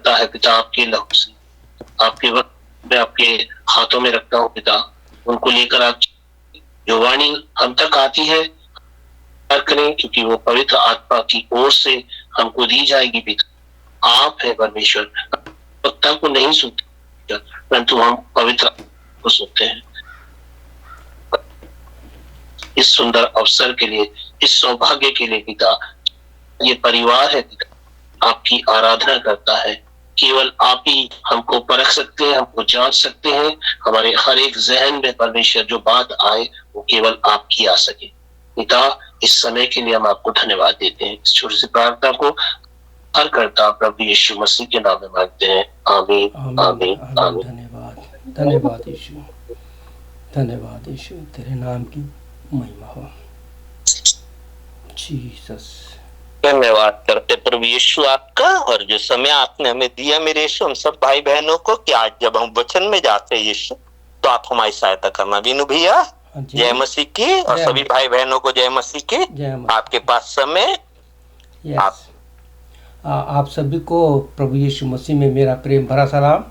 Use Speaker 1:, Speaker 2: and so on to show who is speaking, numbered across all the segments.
Speaker 1: करता है पिता आपके लहू से। आपके वक्त में आपके हाथों में रखता हूँ पिता, उनको लेकर आप जो वाणी हम तक आती है करें, क्योंकि वो पवित्र आत्मा की ओर से हमको दी जाएगी पिता। आप है परमेश्वर, वक्ता को नहीं सुनते परंतु हम पवित्र को सुनते हैं। इस सुंदर अवसर के लिए, इस सौभाग्य के लिए पिता, ये परिवार है पिता, आपकी आराधना करता है। केवल आप ही हमको परख सकते हैं, हमको जांच सकते हैं। हमारे हर एक जहन में परमेश्वर जो बात आए वो केवल आपकी आ सके पिता। इस समय के लिए हम आपको धन्यवाद देते हैं। इस छोटी सी प्रार्थना को हर करता प्रभु यीशु मसीह के नाम में मांगते हैं, आमीन आमीन आमीन।
Speaker 2: धन्यवाद, धन्यवाद यीशु, धन्यवाद यीशु, तेरे नाम की महिमा हो। जीसस,
Speaker 3: धन्यवाद करते प्रभु यीशु आपका, और जो समय आपने हमें दिया मेरे यीशु, हम सब भाई बहनों को कि आज जब हम वचन में जाते हैं यीशु, तो आप हमारी सहायता करना। बीनू भैया जय मसीह की, और सभी भाई बहनों को जय मसीह की। आपके पास समय।
Speaker 2: आप सभी को प्रभु यीशु मसीह में मेरा प्रेम भरा सलाम।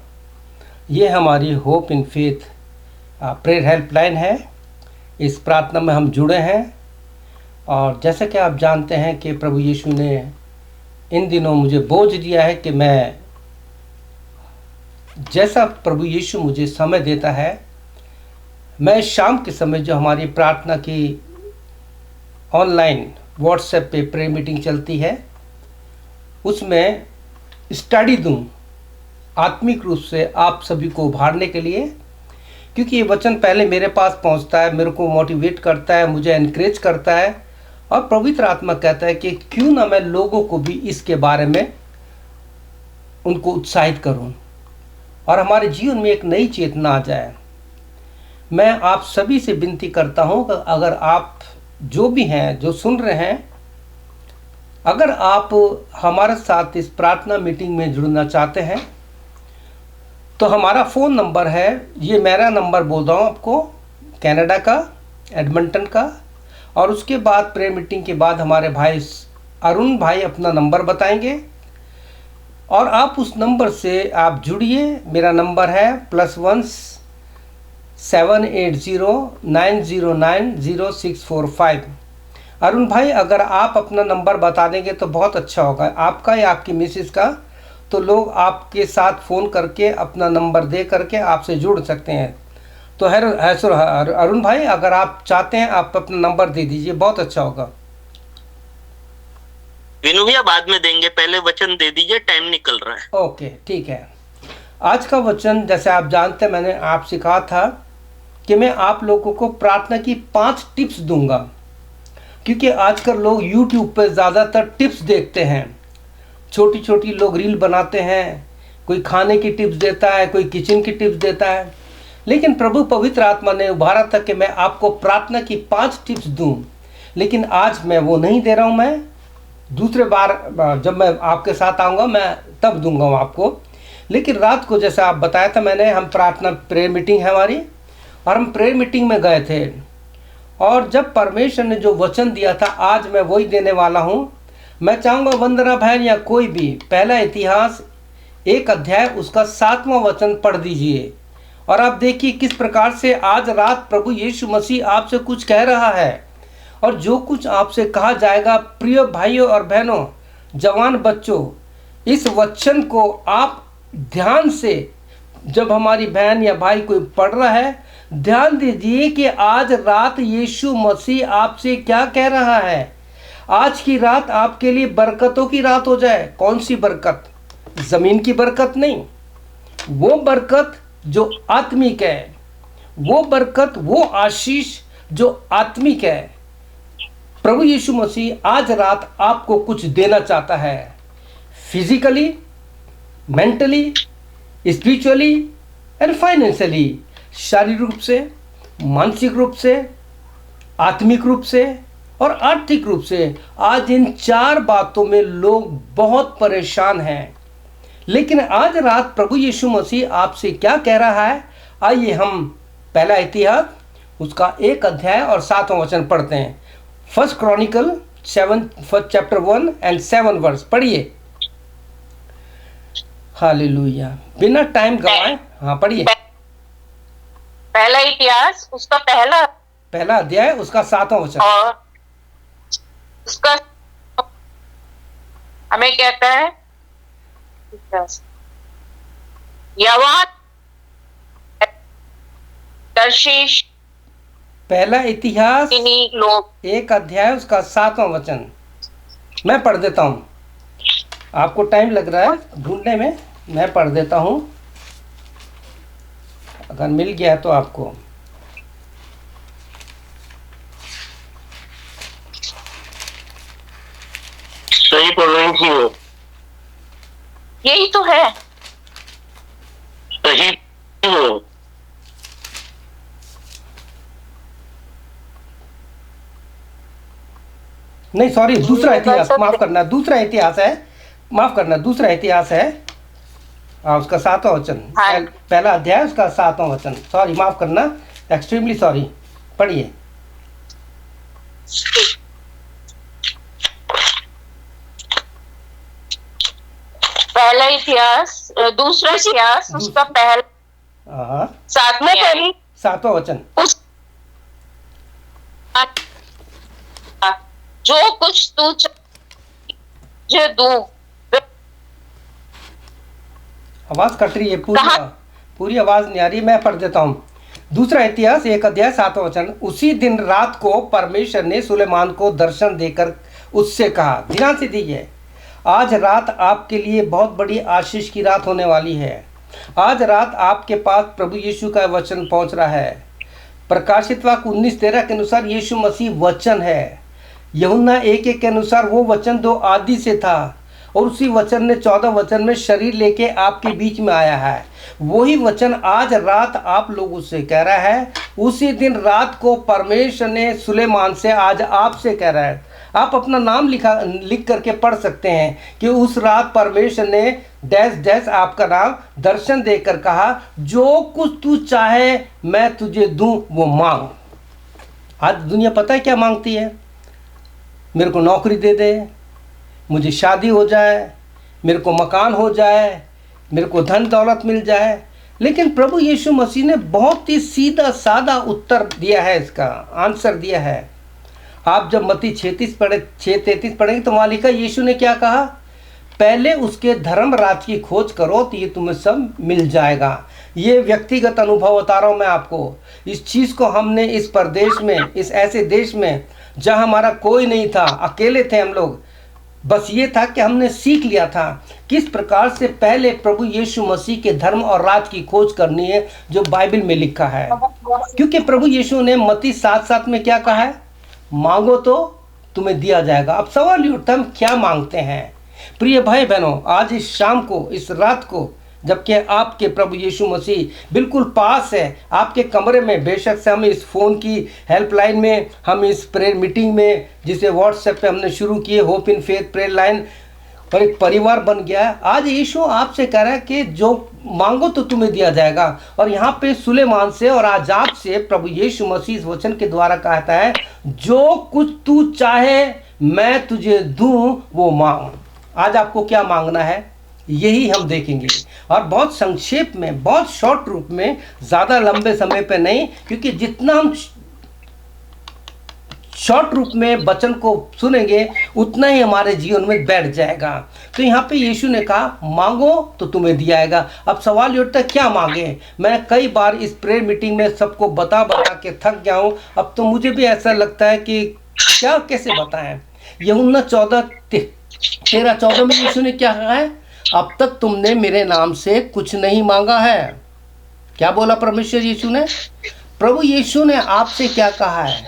Speaker 2: ये हमारी hope in faith prayer helpline है। इस प्रार्थना में हम जुड़े हैं, और जैसे कि आप जानते हैं कि प्रभु यीशु ने इन दिनों मुझे बोझ दिया है कि मैं जैसा प्रभु यीशु मुझे समय देता है, मैं शाम के समय जो हमारी प्रार्थना की ऑनलाइन व्हाट्सएप पे प्रेयर मीटिंग चलती है, उसमें स्टडी दूं आत्मिक रूप से आप सभी को उभारने के लिए, क्योंकि ये वचन पहले मेरे पास पहुंचता है, मेरे को मोटिवेट करता है, मुझे एनकरेज करता है, और पवित्र आत्मा कहता है कि क्यों ना मैं लोगों को भी इसके बारे में उनको उत्साहित करूं और हमारे जीवन में एक नई चेतना आ जाए। मैं आप सभी से विनती करता हूं कि अगर आप जो भी हैं, जो सुन रहे हैं, अगर आप हमारे साथ इस प्रार्थना मीटिंग में जुड़ना चाहते हैं, तो हमारा फ़ोन नंबर है, ये मेरा नंबर बोल रहा हूँ आपको, कनाडा का, एडमंटन का, और उसके बाद प्रेयर मीटिंग के बाद हमारे भाई अरुण भाई अपना नंबर बताएंगे, और आप उस नंबर से आप जुड़िए। मेरा नंबर है +1 780 909 0645। अरुण भाई, अगर आप अपना नंबर बता देंगे तो बहुत अच्छा होगा, आपका या आपकी मिसेस का, तो लोग आपके साथ फ़ोन करके अपना नंबर दे करके आपसे जुड़ सकते हैं। तो अरुण भाई, अगर आप चाहते हैं आप अपना नंबर दे दीजिए, बहुत अच्छा होगा।
Speaker 3: विनू भैया बाद में देंगे, पहले वचन दे दीजिए, टाइम निकल रहा है।
Speaker 2: ओके, ठीक है। आज का वचन जैसे आप जानते हैं, मैंने आपसे कहा था कि मैं आप लोगों को प्रार्थना की 5 टिप्स दूंगा, क्योंकि आजकल लोग यूट्यूब पर ज़्यादातर टिप्स देखते हैं। छोटी छोटी लोग रील बनाते हैं, कोई खाने की टिप्स देता है, कोई किचन की टिप्स देता है, लेकिन प्रभु पवित्र आत्मा ने उभारा था कि मैं आपको प्रार्थना की 5 टिप्स दूं। लेकिन आज मैं वो नहीं दे रहा हूं, मैं दूसरे बार जब मैं आपके साथ आऊँगा मैं तब दूंगा आपको। लेकिन रात को जैसे आप बताया था मैंने, हम प्रार्थना प्रेयर मीटिंग है हमारी, और हम प्रेयर मीटिंग में गए थे, और जब परमेश्वर ने जो वचन दिया था आज मैं वही देने वाला हूँ। मैं चाहूँगा वंदना बहन या कोई भी पहला इतिहास 1 अध्याय उसका 7वां वचन पढ़ दीजिए, और आप देखिए किस प्रकार से आज रात प्रभु यीशु मसीह आपसे कुछ कह रहा है। और जो कुछ आपसे कहा जाएगा, प्रिय भाइयों और बहनों, जवान बच्चों, इस वचन को आप ध्यान से, जब हमारी बहन या भाई कोई पढ़ रहा है, ध्यान दीजिए कि आज रात यीशु मसीह आपसे क्या कह रहा है। आज की रात आपके लिए बरकतों की रात हो जाए। कौन सी बरकत? ज़मीन की बरकत नहीं, वो बरकत जो आत्मिक है, वो बरकत, वो आशीष जो आत्मिक है। प्रभु यीशु मसीह आज रात आपको कुछ देना चाहता है, physically, mentally, spiritually and financially, शारीरिक रूप से, मानसिक रूप से, आत्मिक रूप से और आर्थिक रूप से। आज इन 4 बातों में लोग बहुत परेशान हैं, लेकिन आज रात प्रभु यीशु मसीह आपसे क्या कह रहा है, आइए हम पहला इतिहास उसका 1 अध्याय और 7वां वचन पढ़ते हैं। 1 क्रॉनिकल 7 चैप्टर 1 एंड 7 वर्स पढ़िए। हालेलुया। बिना टाइम गवाए, हाँ पढ़िए।
Speaker 4: पहला इतिहास उसका
Speaker 2: पहला अध्याय उसका 7वां वचन।
Speaker 4: और उसका हमें कहता है यहोवा तर्शीश
Speaker 2: पहला इतिहास
Speaker 4: लोग,
Speaker 2: एक अध्याय उसका 7वां वचन। मैं पढ़ देता हूँ, आपको टाइम लग रहा है ढूंढने में, मैं पढ़ देता हूँ, अगर मिल गया है तो आपको।
Speaker 1: सही पढ़ रही थी वो,
Speaker 4: यही तो है।
Speaker 1: सही वो।
Speaker 2: नहीं सॉरी, दूसरा इतिहास, माफ करना, दूसरा इतिहास है, माफ करना, दूसरा इतिहास है। उसका 7वां वचन, पहला अध्याय उसका 7वां वचन। सॉरी, माफ करना, एक्सट्रीमली सॉरी। पढ़िए।
Speaker 4: पहला इतिहास, दूसरा इतिहास उसका पहला
Speaker 2: 7वां वचन।
Speaker 4: जो कुछ तू जो दूं।
Speaker 2: आवाज कट रही है, पूरी आवाज नहीं आ रही, मैं पढ़ देता हूँ। दूसरा इतिहास एक अध्याय 7वां वचन। उसी दिन रात को परमेश्वर ने सुलेमान को दर्शन देकर उससे कहा, ध्यान से दीजिए, आज रात आपके लिए बहुत बड़ी आशीष की रात होने वाली है। आज रात आपके पास प्रभु यीशु का वचन पहुंच रहा है। प्रकाशित वाक्य 19:13 के अनुसार यीशु मसीह वचन है। यूहन्ना 1:1 के अनुसार वो वचन जो आदि से था, और उसी वचन ने 14 वचन में शरीर लेके आपके बीच में आया है। वही वचन आज रात आप लोगों से कह रहा है। उसी दिन रात को परमेश्वर ने सुलेमान से आज आपसे कह रहा है। आप अपना नाम लिख करके पढ़ सकते हैं कि उस रात परमेश्वर ने डैश डैश आपका नाम दर्शन देकर कहा, जो कुछ तू चाहे मैं तुझे दूं वो मांग। आज दुनिया पता है क्या मांगती है? मेरे को नौकरी दे दे, मुझे शादी हो जाए, मेरे को मकान हो जाए, मेरे को धन दौलत मिल जाए। लेकिन प्रभु यीशु मसीह ने बहुत ही सीधा सादा उत्तर दिया है, इसका आंसर दिया है। आप जब मत्ती 6:33 पढ़ेंगे तो वहाँ लिखा, यीशु ने क्या कहा? पहले उसके धर्म राज की खोज करो तो ये तुम्हें सब मिल जाएगा। ये व्यक्तिगत अनुभव बता रहा हूँ मैं आपको। इस चीज़ को हमने इस प्रदेश में, इस ऐसे देश में जहाँ हमारा कोई नहीं था, अकेले थे हम लोग, बस ये था कि हमने सीख लिया था किस प्रकार से पहले प्रभु यीशु मसीह के धर्म और राज की खोज करनी है, जो बाइबल में लिखा है। क्योंकि प्रभु यीशु ने मत्ती 7:7 में क्या कहा है? मांगो तो तुम्हें दिया जाएगा। अब सवाल ये उठता है, हम क्या मांगते हैं? प्रिय भाई बहनों, आज इस शाम को, इस रात को, जबकि आपके प्रभु यीशु मसीह बिल्कुल पास है, आपके कमरे में, बेशक से हम इस फ़ोन की हेल्पलाइन में, हम इस प्रेयर मीटिंग में, जिसे व्हाट्सएप पे हमने शुरू किए, hope in faith prayer line, और एक परिवार बन गया है। आज यीशु आपसे कह रहा है कि जो मांगो तो तुम्हें दिया जाएगा। और यहाँ पे सुलेमान से और आज आपसे प्रभु यीशु मसीह इस वचन के द्वारा कहता है, जो कुछ तू चाहे मैं तुझे दूं वो मांग। आज आपको क्या मांगना है, यही हम देखेंगे, और बहुत संक्षेप में, बहुत शॉर्ट रूप में, ज़्यादा लंबे समय पे नहीं, क्योंकि जितना हम शॉर्ट रूप में वचन को सुनेंगे उतना ही हमारे जीवन में बैठ जाएगा। तो यहाँ पे यीशु ने कहा, मांगो तो तुम्हें दिया जाएगा। अब सवाल ये उठता है, क्या मांगे? मैं कई बार इस प्रेयर मीटिंग में सबको बता के थक गया हूँ। अब तो मुझे भी ऐसा लगता है कि क्या, कैसे बताएं। यूहन्ना 13:14 में यीशु ने क्या कहा है? अब तक तुमने मेरे नाम से कुछ नहीं मांगा है। क्या बोला परमेश्वर यीशु ने? प्रभु यीशु ने आपसे क्या कहा है?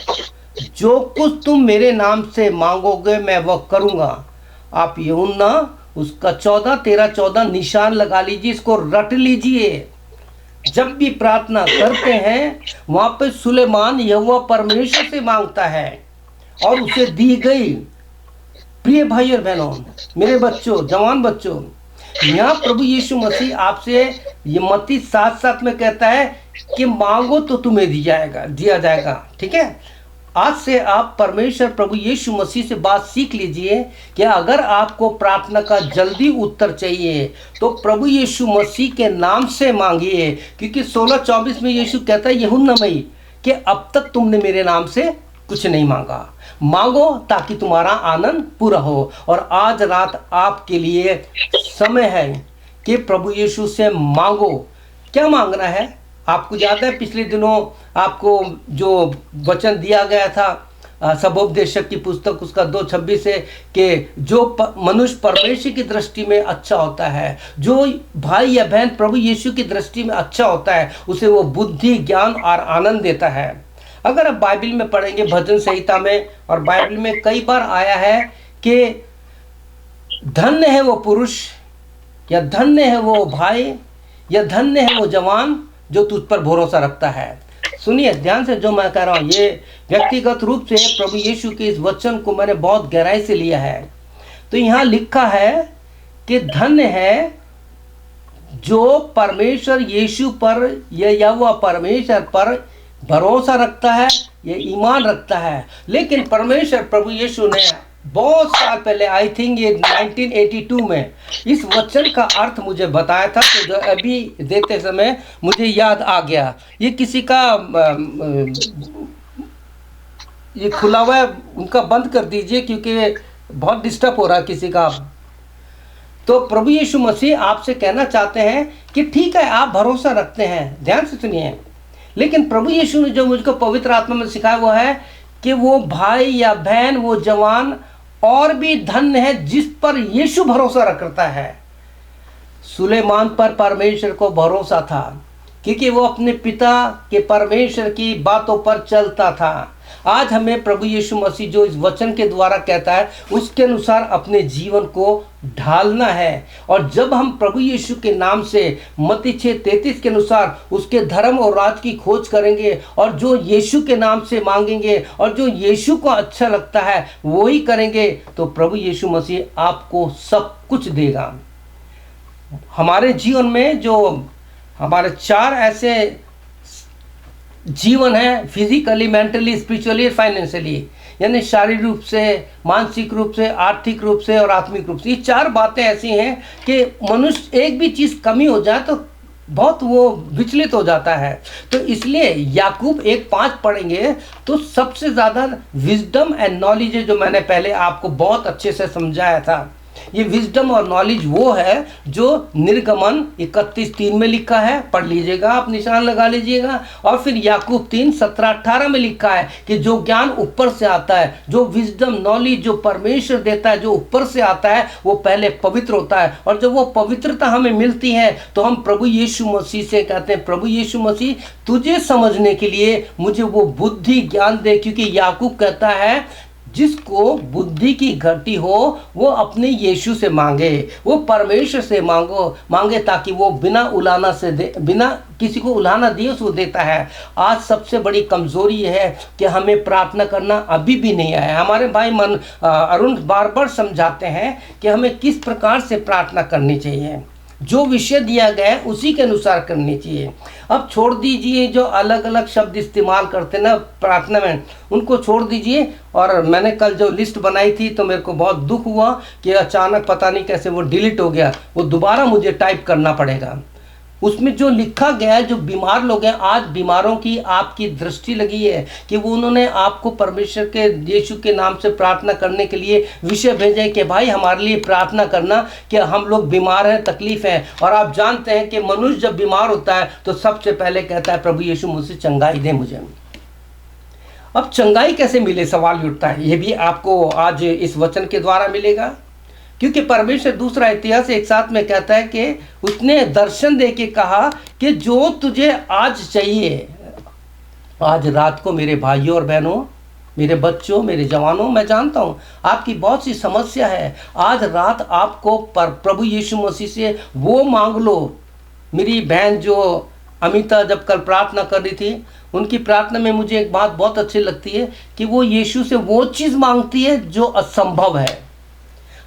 Speaker 2: जो कुछ तुम मेरे नाम से मांगोगे मैं वह करूंगा। आप यूहन्ना उसका 13:14 निशान लगा लीजिए, इसको रट लीजिए। जब भी प्रार्थना करते हैं वहां पे सुलेमान यहोवा परमेश्वर से मांगता है और उसे दी गई। प्रिय भाई और बहनों, मेरे बच्चों, जवान बच्चों, यहाँ प्रभु यीशु मसीह आपसे ये मत्ती 7:7 में कहता है कि मांगो तो तुम्हें दिया जाएगा। ठीक है, आज से आप परमेश्वर प्रभु यीशु मसीह से बात सीख लीजिए कि अगर आपको प्रार्थना का जल्दी उत्तर चाहिए तो प्रभु यीशु मसीह के नाम से मांगिए, क्योंकि 16:24 में यीशु कहता है यूहन्ना में कि अब तक तुमने मेरे नाम से कुछ नहीं मांगा, मांगो ताकि तुम्हारा आनंद पूरा हो। और आज रात आपके लिए समय है कि प्रभु यीशु से मांगो। क्या मांगना है? आपको याद है पिछले दिनों आपको जो वचन दिया गया था सबोपदेशक की पुस्तक उसका 2:26 से कि जो मनुष्य परमेश्वर की दृष्टि में अच्छा होता है, जो भाई या बहन प्रभु यीशु की दृष्टि में अच्छा होता है, उसे वो बुद्धि, ज्ञान और आनंद देता है। अगर आप बाइबल में पढ़ेंगे भजन संहिता में, और बाइबल में कई बार आया है कि धन्य है वो पुरुष, या धन्य है वो भाई, या धन्य है वो जवान जो तुझ पर भरोसा रखता है। सुनिए ध्यान से जो मैं कह रहा हूँ, ये व्यक्तिगत रूप से प्रभु यीशु के इस वचन को मैंने बहुत गहराई से लिया है। तो यहाँ लिखा है कि धन्य है जो परमेश्वर यीशु पर या वह परमेश्वर पर भरोसा रखता है, ये ईमान रखता है। लेकिन परमेश्वर प्रभु यीशु ने बहुत साल पहले, आई थिंक ये 1982 में, इस वचन का अर्थ मुझे बताया था, तो अभी देते समय मुझे याद आ गया। ये किसी का ये खुला हुआ है, उनका बंद कर दीजिए क्योंकि बहुत डिस्टर्ब हो रहा है किसी का। तो प्रभु यीशु मसीह आपसे कहना चाहते हैं कि ठीक है आप भरोसा रखते हैं, ध्यान से सुनिए, लेकिन प्रभु यीशु ने जो मुझको पवित्र आत्मा में सिखाया वो है कि वो भाई या बहन, वो जवान और भी धन्य है जिस पर यीशु भरोसा रखता है। सुलेमान पर परमेश्वर को भरोसा था क्योंकि वो अपने पिता के परमेश्वर की बातों पर चलता था। आज हमें प्रभु यीशु मसीह जो इस वचन के द्वारा कहता है उसके अनुसार अपने जीवन को ढालना है। और जब हम प्रभु यीशु के नाम से मत्ती 6:33 के अनुसार उसके धर्म और राज की खोज करेंगे और जो यीशु के नाम से मांगेंगे और जो यीशु को अच्छा लगता है वो ही करेंगे, तो प्रभु यीशु मसीह आपको सब कुछ देगा। हमारे जीवन में जो हमारे 4 ऐसे जीवन है, फिजिकली, मेंटली, स्पिरिचुअली, फाइनेंशियली, यानी शारीरिक रूप से, मानसिक रूप से, आर्थिक रूप से और आत्मिक रूप से। ये 4 बातें ऐसी हैं कि मनुष्य एक भी चीज़ कमी हो जाए तो बहुत वो विचलित हो जाता है। तो इसलिए याकूब 1:5 पढ़ेंगे तो सबसे ज़्यादा विजडम एंड नॉलेज है, जो मैंने पहले आपको बहुत अच्छे से समझाया था। ये विजडम और नॉलेज वो है जो निर्गमन 31:3 में लिखा है, पढ़ लीजिएगा, आप निशान लगा लीजिएगा। और फिर याकूब 3:17-18 में लिखा है कि जो ज्ञान ऊपर से आता है, जो विजडम नॉलेज जो परमेश्वर देता है, जो ऊपर से आता है, वो पहले पवित्र होता है। और जब वो पवित्रता हमें मिलती है तो हम प्रभु यीशु मसीह से कहते हैं, प्रभु यीशु मसीह तुझे समझने के लिए मुझे वो बुद्धि ज्ञान दे, क्योंकि याकूब कहता है जिसको बुद्धि की घटी हो वो अपने यीशु से मांगे, वो परमेश्वर से मांगे ताकि वो बिना उलाना से दे, बिना किसी को उलाना दिए उसको देता है। आज सबसे बड़ी कमजोरी ये है कि हमें प्रार्थना करना अभी भी नहीं आया। हमारे भाई अरुण बार बार समझाते हैं कि हमें किस प्रकार से प्रार्थना करनी चाहिए, जो विषय दिया गया है उसी के अनुसार करनी चाहिए। अब छोड़ दीजिए जो अलग अलग शब्द इस्तेमाल करते ना प्रार्थना में, उनको छोड़ दीजिए। और मैंने कल जो लिस्ट बनाई थी तो मेरे को बहुत दुख हुआ कि अचानक पता नहीं कैसे वो डिलीट हो गया, वो दोबारा मुझे टाइप करना पड़ेगा। उसमें जो लिखा गया है, जो बीमार लोग हैं, आज बीमारों की आपकी दृष्टि लगी है कि वो उन्होंने आपको परमेश्वर के यीशु के नाम से प्रार्थना करने के लिए विषय भेजा है कि भाई हमारे लिए प्रार्थना करना कि हम लोग बीमार हैं, तकलीफ है। और आप जानते हैं कि मनुष्य जब बीमार होता है तो सबसे पहले कहता है प्रभु यीशु मुझसे चंगाई दे मुझे। अब चंगाई कैसे मिले सवाल उठता है, ये भी आपको आज इस वचन के द्वारा मिलेगा, क्योंकि परमेश्वर दूसरा इतिहास एक साथ में कहता है कि उसने दर्शन दे के कहा कि जो तुझे आज चाहिए, आज रात को मेरे भाइयों और बहनों, मेरे बच्चों, मेरे जवानों, मैं जानता हूँ आपकी बहुत सी समस्या है। आज रात आपको प्रभु यीशु मसीह से वो मांग लो। मेरी बहन जो अमिता जब कल प्रार्थना कर रही थी, उनकी प्रार्थना में मुझे एक बात बहुत अच्छी लगती है कि वो यीशु से वो चीज़ मांगती है जो असंभव है।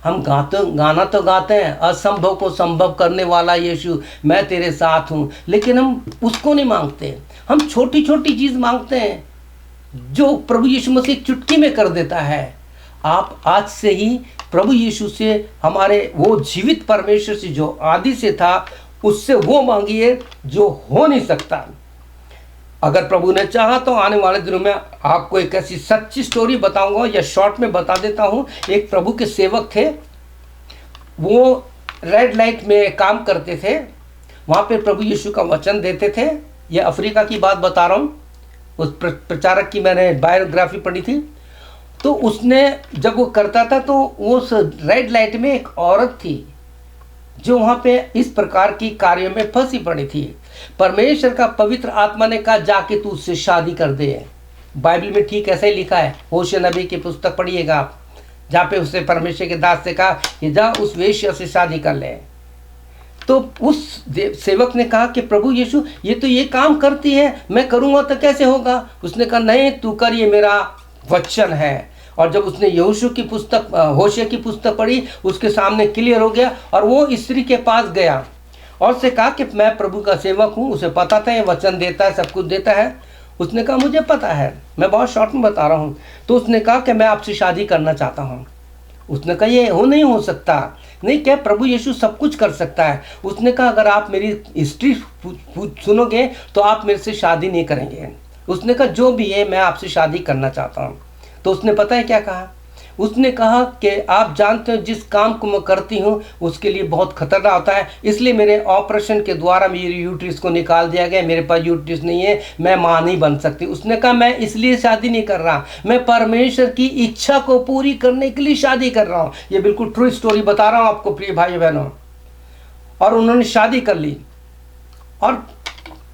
Speaker 2: हम गाना तो गाते हैं, असंभव को संभव करने वाला यीशु मैं तेरे साथ हूँ, लेकिन हम उसको नहीं मांगते। हम छोटी छोटी चीज़ मांगते हैं जो प्रभु यीशु मसीह चुटकी में कर देता है। आप आज से ही प्रभु यीशु से, हमारे वो जीवित परमेश्वर से जो आदि से था, उससे वो मांगिए जो हो नहीं सकता। अगर प्रभु ने चाहा तो आने वाले दिनों में आपको एक ऐसी सच्ची स्टोरी बताऊंगा, या शॉर्ट में बता देता हूं। एक प्रभु के सेवक थे, वो रेड लाइट में काम करते थे, वहाँ पे प्रभु यीशु का वचन देते थे। ये अफ्रीका की बात बता रहा हूँ। उस प्रचारक की मैंने बायोग्राफी पढ़ी थी। तो उसने जब वो करता था तो उस रेड लाइट में एक औरत थी जो वहाँ पे इस प्रकार की कार्यों में फंसी पड़ी थी। परमेश्वर का पवित्र आत्मा ने कहा जाके तू उससे शादी कर दे। बाइबल में ठीक ऐसा ही लिखा है। होशे नबी की पुस्तक पढ़िएगा आप, जहाँ पे उससे परमेश्वर के दास से कहा कि जा उस वेश्या से शादी कर ले। तो उस सेवक ने कहा कि प्रभु यीशु ये तो ये काम करती है, मैं करूँगा तो कैसे होगा। उसने कहा नहीं तू कर, ये मेरा वचन है। और जब उसने यहोशू की पुस्तक, होशे की पुस्तक पढ़ी, उसके सामने क्लियर हो गया। और वो स्त्री के पास गया और उससे कहा कि मैं प्रभु का सेवक हूँ। उसे पता था ये वचन देता है, सब कुछ देता है। उसने कहा मुझे पता है, मैं बहुत शॉर्ट में बता रहा हूँ। तो उसने कहा कि मैं आपसे शादी करना चाहता हूँ। उसने कहा ये नहीं हो सकता। नहीं, क्या प्रभु यीशु सब कुछ कर सकता है। उसने कहा अगर आप मेरी हिस्ट्री सुनोगे तो आप मेरे से शादी नहीं करेंगे। उसने कहा जो भी है मैं आपसे शादी करना चाहता हूँ। तो उसने पता है क्या कहा। उसने कहा कि आप जानते हो जिस काम को मैं करती हूँ उसके लिए बहुत खतरा होता है, इसलिए मेरे ऑपरेशन के द्वारा मेरी यूट्रिस को निकाल दिया गया। मेरे पास यूट्रिस नहीं है, मैं माँ नहीं बन सकती। उसने कहा मैं इसलिए शादी नहीं कर रहा, मैं परमेश्वर की इच्छा को पूरी करने के लिए शादी कर रहा हूँ। ये बिल्कुल ट्रू स्टोरी बता रहा हूँ आपको प्रिय भाई बहनों। और उन्होंने शादी कर ली और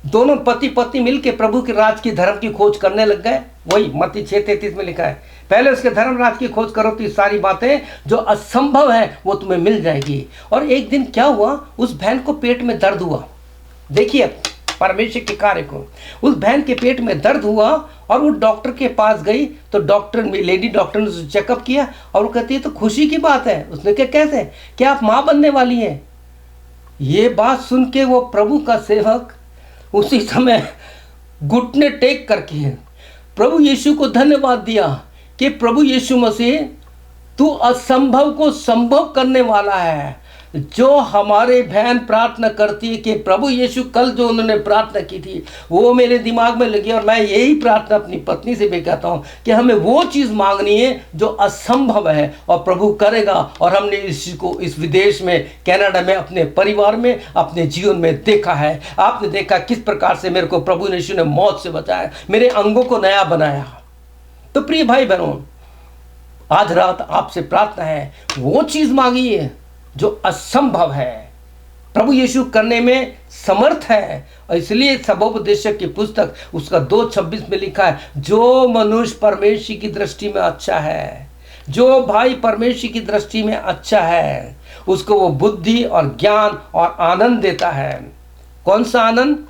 Speaker 2: दोनों पति पत्नी मिलके प्रभु के राज की धर्म की खोज करने लग गए। वही मत्ती 6:33 में लिखा है, पहले उसके धर्म राज की खोज करो तो ये सारी बातें जो असंभव है वो तुम्हें मिल जाएगी। और एक दिन क्या हुआ, उस बहन को पेट में दर्द हुआ। देखिए परमेश्वर के कार्य को। उस बहन के पेट में दर्द हुआ और वो डॉक्टर के पास गई। तो डॉक्टर, लेडी डॉक्टर ने उसे चेकअप किया और वो कहती है तो खुशी की बात है। उसने कहा कैसे, क्या आप माँ बनने वाली हैं। ये बात सुन के वो प्रभु का सेवक उसी समय घुटने टेक करके प्रभु यीशु को धन्यवाद दिया कि प्रभु यीशु मसीह तू असंभव को संभव करने वाला है। जो हमारे बहन प्रार्थना करती है कि प्रभु यीशु, कल जो उन्होंने प्रार्थना की थी वो मेरे दिमाग में लगी। और मैं यही प्रार्थना अपनी पत्नी से भी कहता हूँ कि हमें वो चीज़ मांगनी है जो असंभव है और प्रभु करेगा। और हमने इसको इस विदेश में, कनाडा में, अपने परिवार में, अपने जीवन में देखा है। आपने देखा किस प्रकार से मेरे को प्रभु यीशु ने मौत से बचाया, मेरे अंगों को नया बनाया। तो प्रिय भाई बहनों, आज रात आपसे प्रार्थना है वो चीज़ मांगिए जो असंभव है, प्रभु यीशु करने में समर्थ है। और इसलिए सबोपदेशक की पुस्तक उसका 2:26 में लिखा है, जो मनुष्य परमेश्वर की दृष्टि में अच्छा है, जो भाई परमेश्वर की दृष्टि में अच्छा है, उसको वो बुद्धि और ज्ञान और आनंद देता है। कौन सा आनंद?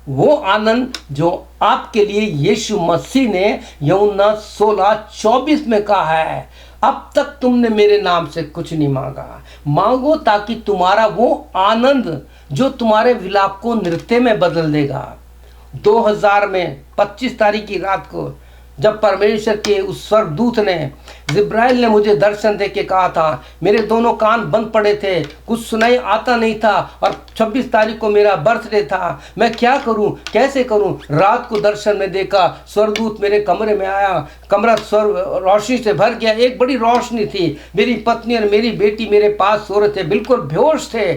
Speaker 2: वो आनंद जो आपके लिए यीशु मसीह ने यूहन्ना 16:24 में कहा है, अब तक तुमने मेरे नाम से कुछ नहीं मांगा, मांगो ताकि तुम्हारा वो आनंद जो तुम्हारे विलाप को नृत्य में बदल देगा। 2000 में 25 तारीख की रात को जब परमेश्वर के उस स्वर्गदूत ने, जिब्राइल ने मुझे दर्शन दे के कहा था, मेरे दोनों कान बंद पड़े थे, कुछ सुनाई आता नहीं था और 26 तारीख को मेरा बर्थडे था, मैं क्या करूं, कैसे करूं। रात को दर्शन में देखा, स्वर्गदूत मेरे कमरे में आया, कमरा रोशनी से भर गया। एक बड़ी रोशनी थी, मेरी पत्नी और मेरी बेटी मेरे पास सो रहे थे, बिल्कुल बेहोश थे।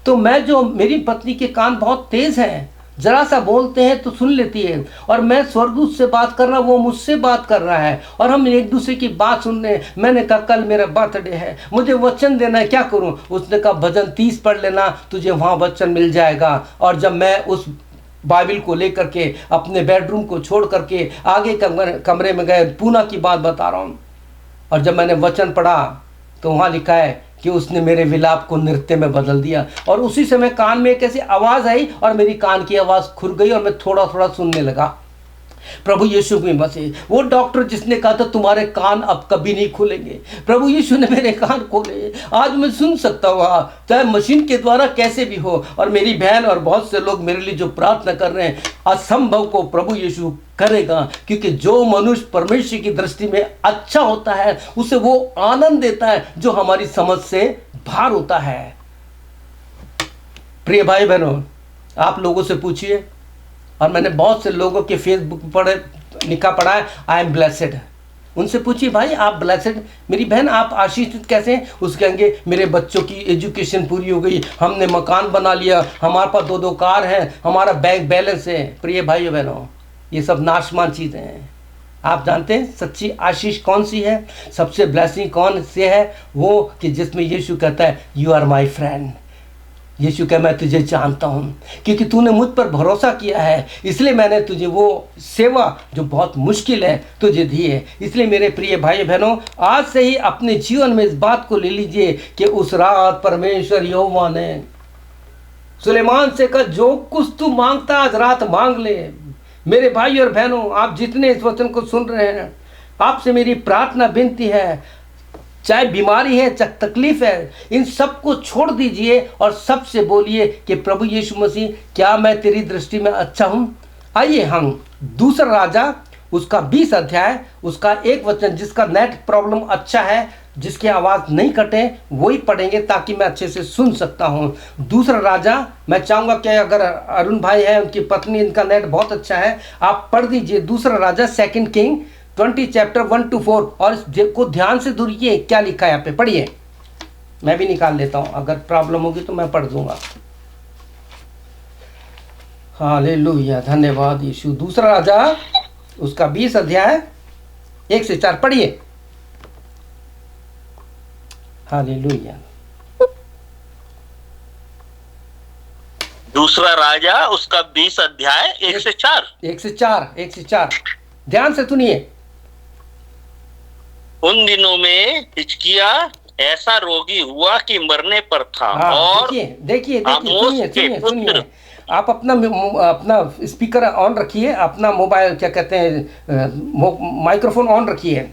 Speaker 2: तो मैं, जो मेरी पत्नी के कान बहुत तेज हैं, जरा सा बोलते हैं तो सुन लेती है, और मैं स्वर्गदूत से बात कर रहा, वो मुझसे बात कर रहा है और हम एक दूसरे की बात सुन रहे हैं। मैंने कहा कल मेरा बर्थडे है, मुझे वचन देना है, क्या करूं। उसने कहा भजन 30 पढ़ लेना, तुझे वहां वचन मिल जाएगा। और जब मैं उस बाइबल को लेकर के अपने बेडरूम को छोड़ करके आगे कमरे में गए, पूना की बात बता रहा हूँ, और जब मैंने वचन पढ़ा तो वहाँ लिखा है कि उसने मेरे विलाप को नृत्य में बदल दिया। और उसी समय कान में एक ऐसी आवाज़ आई और मेरी कान की आवाज़ खुल गई और मैं थोड़ा थोड़ा सुनने लगा। प्रभु यीशु की मसीह, वो डॉक्टर जिसने कहा था तुम्हारे कान अब कभी नहीं खुलेंगे, प्रभु यीशु ने मेरे कान खोले, आज मैं सुन सकता हूँ, चाहे मशीन के द्वारा कैसे भी हो। और मेरी बहन और बहुत से लोग मेरे लिए जो प्रार्थना कर रहे हैं, असंभव को प्रभु यीशु करेगा, क्योंकि जो मनुष्य परमेश्वर की दृष्टि में अच्छा होता है उसे वो आनंद देता है जो हमारी समझ से बाहर होता है। प्रिय भाई बहनों, आप लोगों से पूछिए, और मैंने बहुत से लोगों के फेसबुक पर लिखा पढ़ा है आई एम ब्लेसेड, उनसे पूछिए भाई आप ब्लेसेड, मेरी बहन आप आशीषित कैसे हैं? उसके कहेंगे मेरे बच्चों की एजुकेशन पूरी हो गई, हमने मकान बना लिया, हमारे पास 2-2 कार हैं, हमारा बैंक बैलेंस है। प्रिय भाइयों बहनों, ये सब नाशमान चीज़ें हैं। आप जानते हैं सच्ची आशीष कौन सी है, सबसे ब्लेसिंग कौन से है? वो कि जिसमें यीशु कहता है यू आर माई फ्रेंड। यीशु कह मैं तुझे जानता हूँ, क्योंकि तूने मुझ पर भरोसा किया है, इसलिए मैंने तुझे वो सेवा जो बहुत मुश्किल है तुझे दी है। इसलिए मेरे प्रिय भाई बहनों, आज से ही अपने जीवन में इस बात को ले लीजिए कि उस रात परमेश्वर यहोवा ने सुलेमान से कहा जो कुछ तू मांगता आज रात मांग ले। मेरे भाई और बहनों, आप जितने इस वचन को सुन रहे हैं, आपसे मेरी प्रार्थना विनती है, चाहे बीमारी है चाहे तकलीफ है, इन सब को छोड़ दीजिए और सबसे बोलिए कि प्रभु यीशु मसीह क्या मैं तेरी दृष्टि में अच्छा हूँ। आइए हम दूसरा राजा उसका 20 अध्याय उसका 1 वचन, जिसका नेट प्रॉब्लम अच्छा है, जिसकी आवाज़ नहीं कटे, वही पढ़ेंगे ताकि मैं अच्छे से सुन सकता हूँ। दूसरा राजा, मैं चाहूँगा कि अगर अरुण भाई है, उनकी पत्नी, इनका नेट बहुत अच्छा है, आप पढ़ दीजिए दूसरा राजा 2 किंग 20 चैप्टर 1-4, और को ध्यान से दूरिए क्या लिखा है यहाँ पे, पढ़िए। मैं भी निकाल लेता हूँ, अगर प्रॉब्लम होगी तो मैं पढ़ दूंगा। हालेलुया, धन्यवाद यीशु। दूसरा राजा उसका 20 अध्याय 1 से 4 पढ़िए। हालेलुया।
Speaker 3: दूसरा राजा उसका 20 अध्याय 1 से 4
Speaker 2: ध्यान से सुनिए।
Speaker 3: उन दिनों में हिजकिया ऐसा रोगी हुआ कि मरने पर था। और
Speaker 2: देखिए सुनिए, आप अपना स्पीकर ऑन रखिए, अपना मोबाइल क्या कहते हैं माइक्रोफोन ऑन रखिए।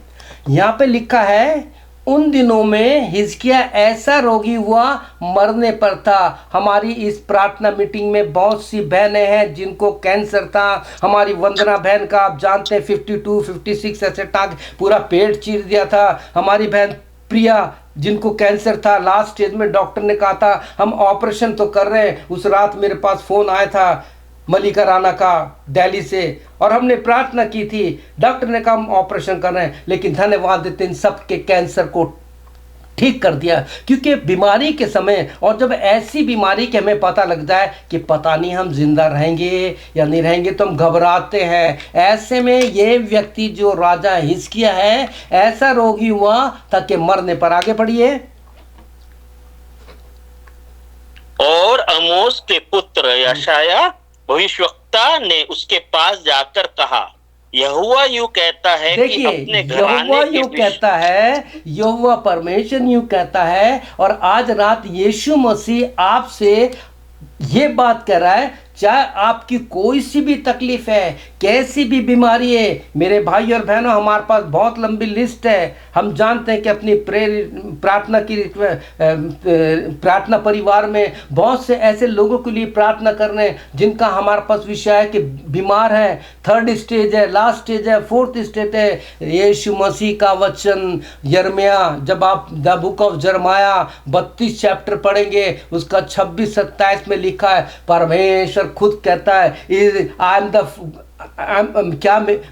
Speaker 2: यहाँ पे लिखा है उन दिनों में हिजकिया ऐसा रोगी हुआ मरने पर था। हमारी इस प्रार्थना मीटिंग में बहुत सी बहनें हैं जिनको कैंसर था। हमारी वंदना बहन का आप जानते हैं 52-56 ऐसे टांग पूरा पेट चीर दिया था। हमारी बहन प्रिया जिनको कैंसर था, लास्ट स्टेज में डॉक्टर ने कहा था हम ऑपरेशन तो कर रहे हैं। उस रात मेरे पास फ़ोन आया था मलिका राणा का दिल्ली से, और हमने प्रार्थना की थी, डॉक्टर ने कहा हम ऑपरेशन कर रहे हैं, लेकिन धन्यवाद देते इन सब के कैंसर को ठीक कर दिया। क्योंकि बीमारी के समय, और जब ऐसी बीमारी के हमें पता लगता है कि पता नहीं हम जिंदा रहेंगे या नहीं रहेंगे, तो हम घबराते हैं। ऐसे में ये व्यक्ति जो राजा हिजकिय्याह है ऐसा रोगी हुआ ताकि मरने पर, आगे बढ़िए।
Speaker 3: और आमोस के पुत्र यशायाह भविष्यवक्ता ने उसके पास जाकर कहा यहोवा यूं कहता है कि अपने
Speaker 2: यहोवा यूं कहता है, यहोवा परमेश्वर यूं कहता है, और आज रात यीशु मसीह आपसे ये बात कह रहा है, चाहे आपकी कोई सी भी तकलीफ है, कैसी भी बीमारी है, मेरे भाई और बहनों हमारे पास बहुत लंबी लिस्ट है। हम जानते हैं कि अपनी प्रार्थना परिवार में बहुत से ऐसे लोगों के लिए प्रार्थना कर रहे हैं जिनका हमारे पास विषय है कि बीमार है, 3rd स्टेज है, लास्ट स्टेज है, 4th स्टेज है। यीशु मसीह का वचन यिर्मयाह, जब आप द बुक ऑफ यिर्मयाह 32 चैप्टर पढ़ेंगे, उसका 26-27 में लिखा है, परमेश्वर खुद कहता है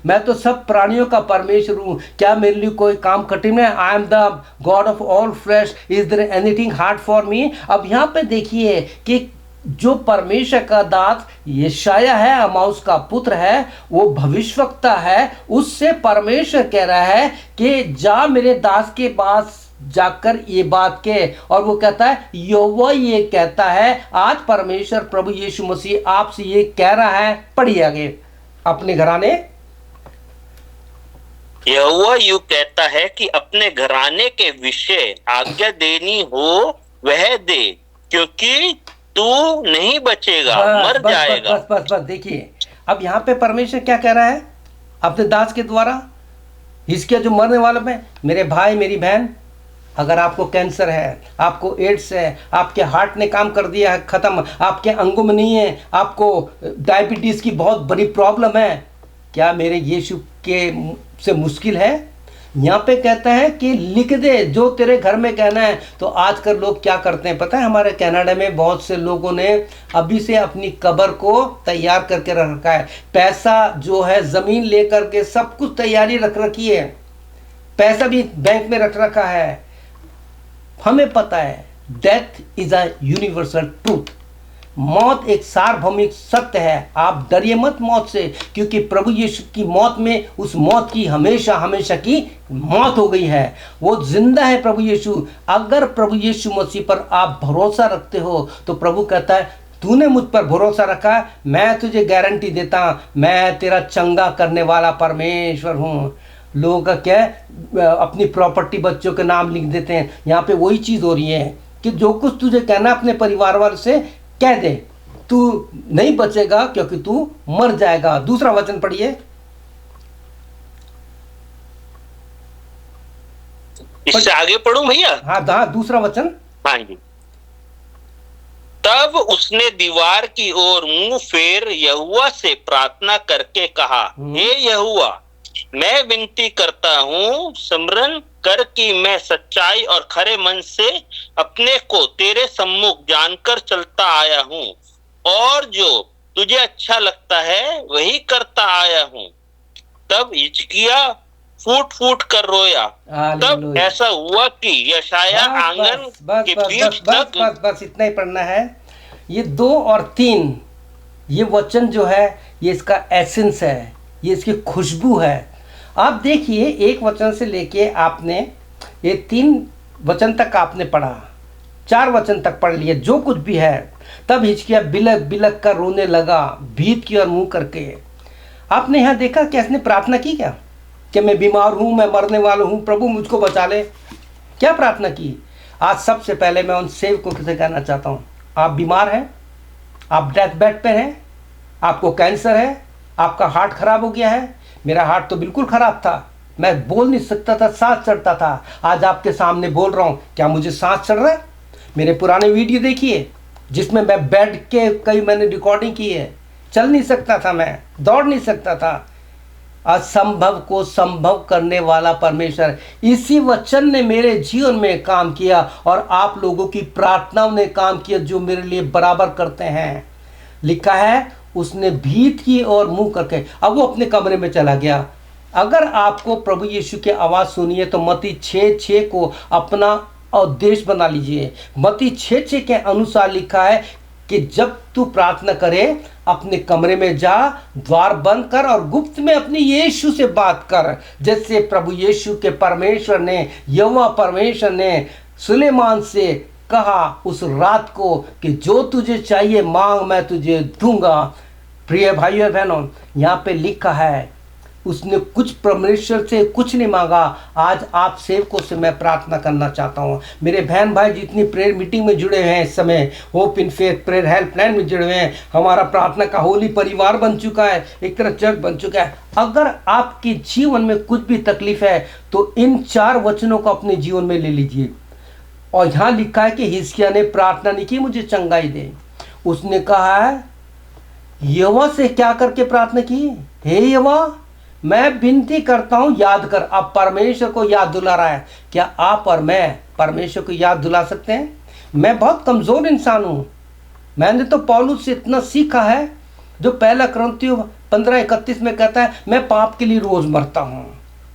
Speaker 2: मैं तो सब प्राणियों का परमेश्वर हूँ, क्या मेरे लिए कोई काम कठिन है? I am the God of all flesh, is there anything hard for me? अब यहाँ पे देखिए कि जो परमेश्वर का दास यशायाह है, आमोस का पुत्र है, वो भविष्यवक्ता है, उससे परमेश्वर कह रहा है कि जा मेरे दास के पास जाकर ये बात के, और वो कहता है यहोवा ये कहता है, आज परमेश्वर प्रभु यीशु मसीह आपसे ये कह रहा है। पढ़िए आगे। अपने घराने,
Speaker 3: यहोवा यूं कहता है कि अपने घराने के विषय आज्ञा देनी हो वह दे, क्योंकि तू नहीं बचेगा, मर जाएगा।
Speaker 2: बस देखिए, अब यहाँ पे परमेश्वर क्या कह रहा है? अपने दास के द्वारा। हिजकिय्याह जो मरने वाला में, मेरे भाई मेरी बहन, अगर आपको कैंसर है, आपको एड्स है, आपके हार्ट ने काम कर दिया है ख़त्म, आपके अंगों में नहीं है, आपको डायबिटीज़ की बहुत बड़ी प्रॉब्लम है, क्या मेरे यीशु के से मुश्किल है? यहाँ पे कहता है कि लिख दे जो तेरे घर में कहना है। तो आजकल लोग क्या करते हैं पता है, हमारे कनाडा में बहुत से लोगों ने अभी से अपनी कब्र को तैयार करके रखा है। पैसा जो है ज़मीन लेकर के सब कुछ तैयारी रख रखी है, पैसा भी बैंक में रख रखा है। हमें पता है death is a universal truth, मौत एक सार्वभौमिक सत्य है। आप डरिए मत मौत से, क्योंकि प्रभु यीशु की मौत में उस मौत की हमेशा हमेशा की मौत हो गई है। वो जिंदा है प्रभु यीशु। अगर प्रभु यीशु मसीह पर आप भरोसा रखते हो तो प्रभु कहता है तूने मुझ पर भरोसा रखा, मैं तुझे गारंटी देता हूं, मैं तेरा चंगा करने वाला परमेश्वर हूँ। लोगों का क्या है, अपनी प्रॉपर्टी बच्चों के नाम लिख देते हैं। यहाँ पे वही चीज़ हो रही है कि जो कुछ तुझे कहना अपने परिवार वालों से कह दे, तू नहीं बचेगा क्योंकि तू मर जाएगा। दूसरा वचन पढ़िए।
Speaker 3: इससे आगे पढ़ूं भैया?
Speaker 2: हाँ, दूसरा वचन।
Speaker 3: हाँ जी। तब उसने दीवार की ओर मुंह फेर यहोवा से प्रार्थना करके कहा, हे यहोवा, मैं विनती करता हूँ, स्मरण कर कि मैं सच्चाई और खरे मन से अपने को तेरे सम्मुख जानकर चलता आया हूँ, और जो तुझे अच्छा लगता है वही करता आया हूँ। तब हिजकिय्याह फूट फूट कर रोया। तब ऐसा हुआ कि यशायाह आंगन के बीच तक।
Speaker 2: बस इतना ही पढ़ना है। ये 2 और 3 ये वचन जो है ये इसका एसेंस है, ये इसकी खुशबू है। आप देखिए, एक वचन से लेके आपने ये 3 वचन तक आपने पढ़ा, 4 वचन तक पढ़ लिए, जो कुछ भी है। तब हिजकिय्याह बिलक बिलक कर रोने लगा, भीत की ओर मुंह करके। आपने यहाँ देखा कि इसने प्रार्थना की क्या, कि मैं बीमार हूँ, मैं मरने वाला हूँ, प्रभु मुझको बचा ले। क्या प्रार्थना की? आज सबसे पहले मैं उन सेवकों से कहना चाहता हूँ, आप बीमार हैं, आप डेथ बेड पर हैं, आपको कैंसर है, आपका हार्ट खराब हो गया है। मेरा हार्ट तो बिल्कुल खराब था, मैं बोल नहीं सकता था, सांस चढ़ता था। आज आपके सामने बोल रहा हूँ, क्या मुझे सांस चढ़ रहा है? मेरे पुराने वीडियो देखिए जिसमें मैं बेड के कई मैंने रिकॉर्डिंग की है। चल नहीं सकता था, मैं दौड़ नहीं सकता था। असंभव को संभव करने वाला परमेश्वर, इसी वचन ने मेरे जीवन में काम किया और आप लोगों की प्रार्थनाओं ने काम किया, जो मेरे लिए बराबर करते हैं। लिखा है उसने भीत की और मुंह करके, अब वो अपने कमरे में चला गया। अगर आपको प्रभु यीशु की आवाज़ सुनी है तो मत्ती 6:6 को अपना उद्देश्य बना लीजिए। मत्ती 6:6 के अनुसार लिखा है कि जब तू प्रार्थना करे अपने कमरे में जा, द्वार बंद कर और गुप्त में अपने यीशु से बात कर, जैसे प्रभु यीशु के परमेश्वर ने, यहोवा परमेश्वर ने सुलेमान से कहा उस रात को कि जो तुझे चाहिए मांग, मैं तुझे दूंगा। प्रिय भाइयों बहनों, यहाँ पे लिखा है उसने कुछ परमेश्वर से कुछ नहीं मांगा। आज आप सेवकों से मैं प्रार्थना करना चाहता हूँ, मेरे बहन भाई जितनी प्रेयर मीटिंग में जुड़े हैं, इस समय hope in faith prayer helpline में जुड़े हुए हैं, हमारा प्रार्थना का होली परिवार बन चुका है, एक तरह चर्च बन चुका है। अगर आपके जीवन में कुछ भी तकलीफ है तो इन 4 वचनों को अपने जीवन में ले लीजिए। और यहाँ लिखा है कि हिजकिय्याह ने प्रार्थना नहीं की मुझे चंगाई दे, उसने कहा है यहोवा से क्या करके प्रार्थना की, हे यहोवा मैं विनती करता हूं याद कर। अब परमेश्वर को याद दिला रहा है। क्या आप और मैं परमेश्वर को याद दिला सकते हैं? मैं बहुत कमज़ोर इंसान हूं। मैंने तो पौलुस से इतना सीखा है जो पहला कुरिन्थियों 15:31 में कहता है मैं पाप के लिए रोज़ मरता हूँ,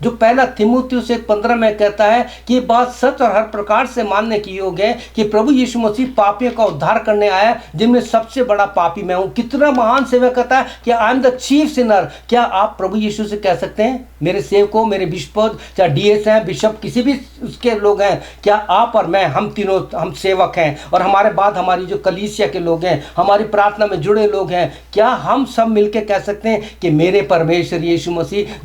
Speaker 2: जो पहला तीमुथियुस 1:15 में कहता है कि ये बात सच और हर प्रकार से मानने की योग्य है कि प्रभु यीशु मसीह पापियों का उद्धार करने आया, जिनमें सबसे बड़ा पापी मैं हूँ। कितना महान सेवक कहता है कि आई एम द चीफ सिनर। क्या आप प्रभु यीशु से कह सकते हैं, मेरे सेवकों, मेरे बिशप, चाहे डीएस हैं, बिशप, किसी भी उसके लोग हैं, क्या आप और मैं, हम तीनों हम सेवक हैं, और हमारे बाद हमारी जो कलीसिया के लोग हैं, हमारी प्रार्थना में जुड़े लोग हैं, क्या हम सब मिलकर कह सकते हैं कि मेरे परमेश्वर यीशु मसीह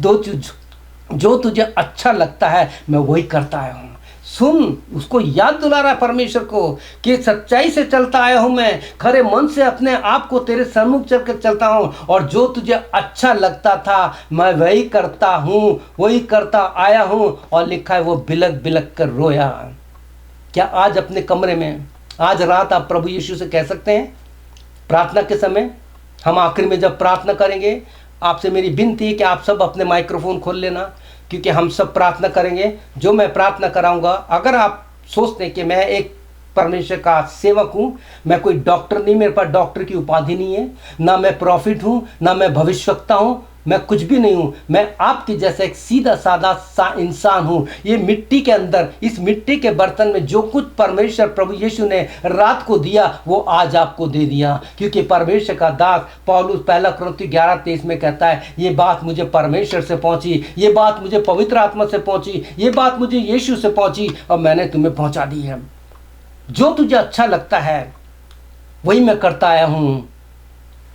Speaker 2: जो तुझे अच्छा लगता है मैं वही करता आया हूँ। सुन, उसको याद दिला रहा है परमेश्वर को कि सच्चाई से चलता आया हूं मैं, खरे मन से अपने आप को तेरे सन्मुख चल कर चलता हूं, और जो तुझे अच्छा लगता था मैं वही करता हूं, वही करता आया हूं। और लिखा है वो बिलक बिलक कर रोया। क्या आज अपने कमरे में आज रात आप प्रभु यीशु से कह सकते हैं? प्रार्थना के समय हम आखिर में जब प्रार्थना करेंगे, आपसे मेरी विनती है कि आप सब अपने माइक्रोफोन खोल लेना, क्योंकि हम सब प्रार्थना करेंगे। जो मैं प्रार्थना कराऊंगा, अगर आप सोचते हैं कि मैं एक परमेश्वर का सेवक हूँ, मैं कोई डॉक्टर नहीं, मेरे पास डॉक्टर की उपाधि नहीं है, ना मैं प्रॉफिट हूँ, ना मैं भविष्यवक्ता हूँ, मैं कुछ भी नहीं हूँ, मैं आपके जैसा एक सीधा साधा सा इंसान हूँ। ये मिट्टी के अंदर, इस मिट्टी के बर्तन में जो कुछ परमेश्वर प्रभु यीशु ने रात को दिया वो आज आपको दे दिया, क्योंकि परमेश्वर का दास पौलुस 1 कुरिन्थियों 11:23 में कहता है, ये बात मुझे परमेश्वर से पहुंची, ये बात मुझे पवित्र आत्मा से पहुंची, ये बात मुझे यीशु से पहुंची और मैंने तुम्हें पहुंचा दी है। जो तुझे अच्छा लगता है वही मैं करता आया हूँ।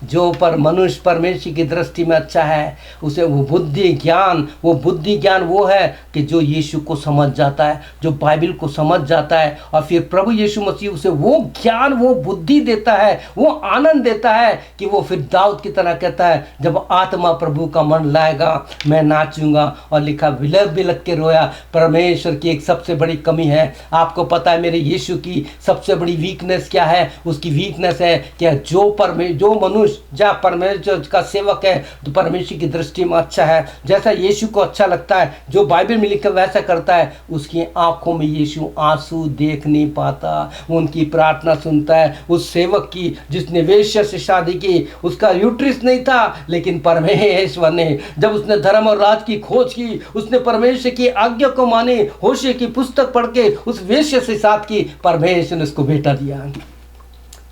Speaker 2: जो पर मनुष्य परमेश्वर की दृष्टि में अच्छा है, उसे वो बुद्धि ज्ञान वो है कि जो यीशु को समझ जाता है, जो बाइबल को समझ जाता है, और फिर प्रभु यीशु मसीह उसे वो ज्ञान, वो बुद्धि देता है, वो आनंद देता है कि वो फिर दाऊद की तरह कहता है, जब आत्मा प्रभु का मन लाएगा मैं नाचूंगा। और लिखा बिलक बिलक के रोया। परमेश्वर की एक सबसे बड़ी कमी है, आपको पता है मेरे यीशु की सबसे बड़ी वीकनेस क्या है? उसकी वीकनेस है कि जो मनुष्य जहाँ परमेश्वर का सेवक है तो परमेश्वर की दृष्टि में अच्छा है, जैसा यीशु को अच्छा लगता है, जो बाइबल में लिखा वैसा करता है, उसकी आंखों में यीशु आंसू देख नहीं पाता, उनकी प्रार्थना सुनता है। उस सेवक की जिसने वेश्या से शादी की, उसका यूट्रिस नहीं था, लेकिन परमेश्वर ने, जब उसने धर्म और राज की खोज की, उसने परमेश्वर की आज्ञा को माने, होशे की पुस्तक पढ़ के उस वेश्या से साथ की, परमेश्वर ने उसको बेटा दिया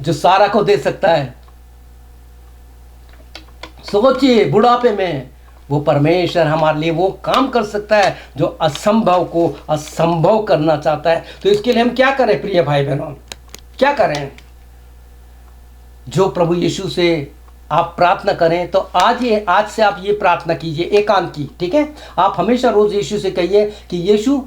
Speaker 2: जो सारा को दे सकता है। सोचिए, बुढ़ापे में वो परमेश्वर हमारे लिए वो काम कर सकता है जो असंभव को असंभव करना चाहता है। तो इसके लिए हम क्या करें प्रिय भाई बहनों? क्या करें? जो प्रभु यीशु से आप प्रार्थना करें, तो आज से आप ये प्रार्थना कीजिए एकांत की, ठीक है? आप हमेशा रोज यीशु से कहिए कि यीशु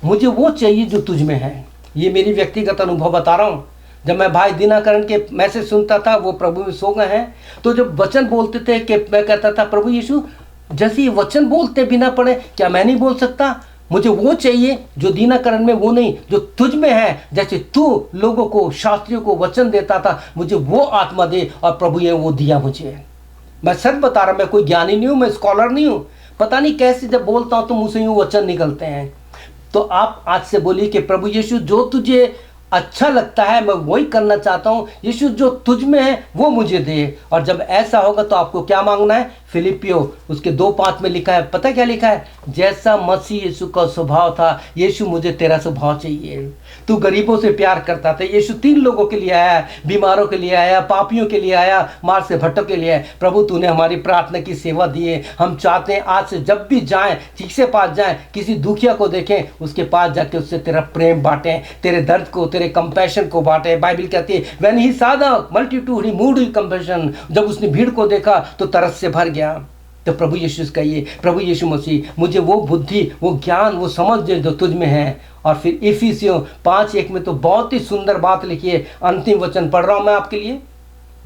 Speaker 2: मुझे वो चाहिए जो तुझ में है। ये मेरी व्यक्तिगत अनुभव बता रहा हूँ। जब मैं भाई दिनाकरण के मैसेज सुनता था, वो प्रभु में सो गए हैं, तो जब वचन बोलते थे कि मैं कहता था, प्रभु यीशु जैसे ये वचन बोलते बिना पढ़े क्या मैं नहीं बोल सकता? मुझे वो चाहिए जो दिनाकरण में, वो नहीं जो तुझ में है। जैसे तू लोगों को, शास्त्रियों को वचन देता था, मुझे वो आत्मा दे, और प्रभु ये वो दिया मुझे। मैं सच बता रहा, मैं कोई ज्ञानी नहीं हूँ, मैं स्कॉलर नहीं हूँ, पता नहीं कैसे जब बोलता हूँ तो मुँह से यूँ वचन निकलते हैं। तो आप आज से बोलिए कि प्रभु यीशु जो तुझे अच्छा लगता है मैं वही करना चाहता हूँ, यीशु जो तुझ में है वो मुझे दे। और जब ऐसा होगा तो आपको क्या मांगना है? फिलिपियो उसके 2:5 में लिखा है, पता क्या लिखा है? जैसा मसीह यीशु का स्वभाव था, यीशु मुझे तेरा स्वभाव चाहिए। तू गरीबों से प्यार करता था, यीशु 3 लोगों के लिए आया, बीमारों के लिए आया, पापियों के लिए आया, मार्ग से भटकों के लिए आया। प्रभु तूने हमारी प्रार्थना की सेवा दी है। हम चाहते हैं आज से जब भी जाएं, किसी के पास जाएं, किसी दुखिया को देखें, उसके पास जाके उससे तेरा प्रेम बांटें, तेरे दर्द को, तेरे कंपैशन को बांटें। बाइबल कहती है when he saw the multitude he moved with compassion, जब उसने भीड़ को देखा तो तरस से भर गया। तो प्रभु यीशु से कहिए, प्रभु यीशु मसीह मुझे वो बुद्धि, वो ज्ञान, वो समझ दे जो तुझ में है। और फिर इफिसियों 5:1 में तो बहुत ही सुंदर बात लिखी है। अंतिम वचन पढ़ रहा हूं मैं आपके लिए,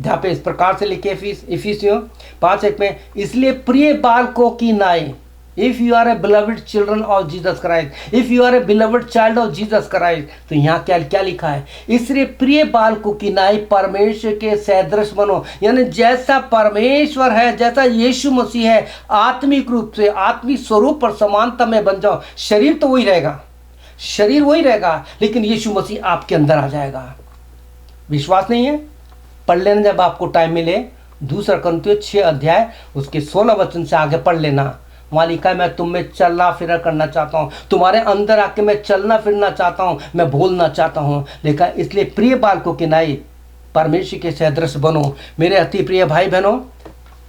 Speaker 2: जहाँ पे इस प्रकार से लिखे इफिसियों 5:1 में, इसलिए प्रिय बालकों की नाई, if you are a beloved children of Jesus Christ, if you are a beloved child of Jesus Christ, तो यहाँ क्या लिखा है? इसलिए प्रिय बालकों की नाई परमेश्वर के सदृश बनो, यानी जैसा परमेश्वर है, जैसा यीशु मसीह है, आत्मिक रूप से, आत्मिक स्वरूप पर समानता में बन जाओ। शरीर तो वही रहेगा, शरीर वही रहेगा, लेकिन यीशु मसीह आपके अंदर आ जाएगा। विश्वास नहीं है? पढ़ लेना जब आपको टाइम मिले, 2 कुरिन्थियों 6 उसके 16 वचन से आगे पढ़ लेना। वहाँ लिखा है मैं तुम में चलना फिरना करना चाहता हूँ, तुम्हारे अंदर आके मैं चलना फिरना चाहता हूँ, मैं बोलना चाहता हूँ। लिखा है इसलिए प्रिय बालकों की नाई परमेश्वर के सदृश बनो। मेरे अति प्रिय भाई बहनों,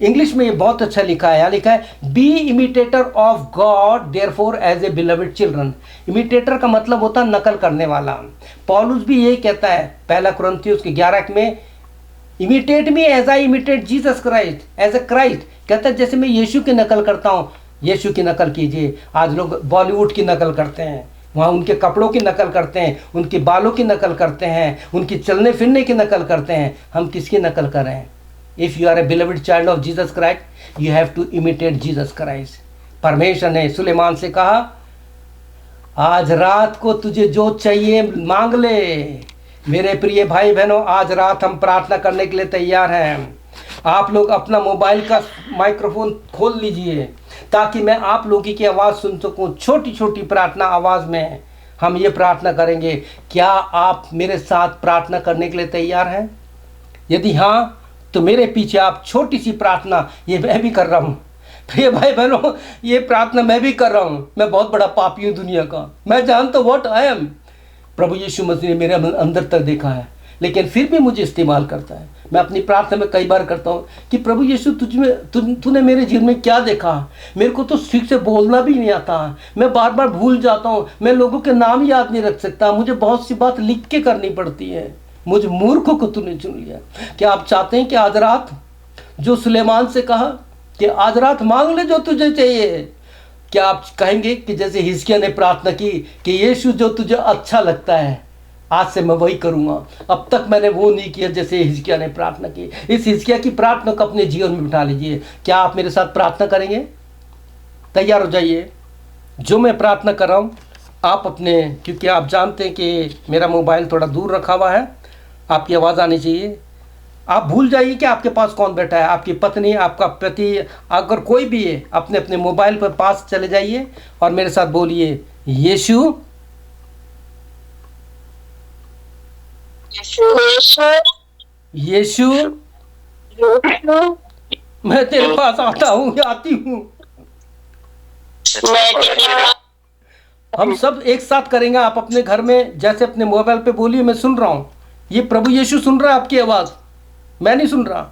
Speaker 2: इंग्लिश में ये बहुत अच्छा लिखा है, यहाँ लिखा है be imitator of God therefore as a beloved children. Imitator का मतलब होता है नकल करने वाला। पौलुस भी यही कहता है 1 कुरिन्थियों 11 में, imitate me as I imitate Jesus Christ, as a Christ. कहता है जैसे मैं यीशु की नकल करता हूँ, यीशु की नकल कीजिए। आज लोग बॉलीवुड की नकल करते हैं, वहाँ उनके कपड़ों की नकल करते हैं, उनके बालों की नकल करते हैं, उनकी चलने फिरने की नकल करते हैं। हम किसकी नकल कर रहे हैं? If you are a beloved child of Jesus Christ, you have to imitate Jesus Christ. परमेश्वर ने सुलेमान से कहा, आज रात को तुझे जो चाहिए मांग ले। मेरे प्रिय भाई बहनों, आज रात हम प्रार्थना करने के लिए तैयार हैं। आप लोग अपना मोबाइल का माइक्रोफोन खोल लीजिए ताकि मैं आप लोगों की आवाज़ सुन सकूं। छोटी छोटी प्रार्थना आवाज़ में हम ये प्रार्थना करेंगे। क्या आप मेरे साथ प्रार्थना करने के लिए तैयार हैं? यदि हाँ, तो मेरे पीछे आप छोटी सी प्रार्थना, ये मैं भी कर रहा हूँ। प्रिय भाई बहनों, ये प्रार्थना मैं भी कर रहा हूँ। मैं बहुत बड़ा पापी हूँ दुनिया का, मैं जानता हूँ व्हाट आई एम। प्रभु यीशु मसीह ने मेरे अंदर तक देखा है, लेकिन फिर भी मुझे इस्तेमाल करता है। मैं अपनी प्रार्थना में कई बार करता हूँ कि प्रभु यीशु तूने मेरे जीवन में क्या देखा? मेरे को तो ठीक से बोलना भी नहीं आता, मैं बार बार भूल जाता हूँ, मैं लोगों के नाम याद नहीं रख सकता, मुझे बहुत सी बात लिख के करनी पड़ती है। मुझ मूर्खों को तूने चुन लिया। क्या आप चाहते हैं कि आज रात जो सुलेमान से कहा कि आज रात मांग ले जो तुझे चाहिए, क्या आप कहेंगे कि जैसे हिजकिय्याह ने प्रार्थना की कि यीशु जो तुझे अच्छा लगता है आज से मैं वही करूँगा? अब तक मैंने वो नहीं किया जैसे हिजकिय्याह ने प्रार्थना की। इस हिजकिय्याह की प्रार्थना को अपने जीवन में बिठा लीजिए। क्या आप मेरे साथ प्रार्थना करेंगे? तैयार हो जाइए। जो मैं प्रार्थना कर रहा हूँ आप अपने, क्योंकि आप जानते हैं कि मेरा मोबाइल थोड़ा दूर रखा हुआ है, आपकी आवाज़ आनी चाहिए। आप भूल जाइए कि आपके पास कौन बैठा है, आपकी पत्नी, आपका पति, अगर कोई भी है, अपने अपने मोबाइल पर पास चले जाइए और मेरे साथ बोलिए, यीशु यीशु मैं तेरे पास आता हूँ, आती हूँ। हम सब एक साथ करेंगे। आप अपने घर में जैसे अपने मोबाइल पे बोलिए, मैं सुन रहा हूँ। ये प्रभु यीशु सुन रहा है आपकी आवाज़, मैं नहीं सुन रहा।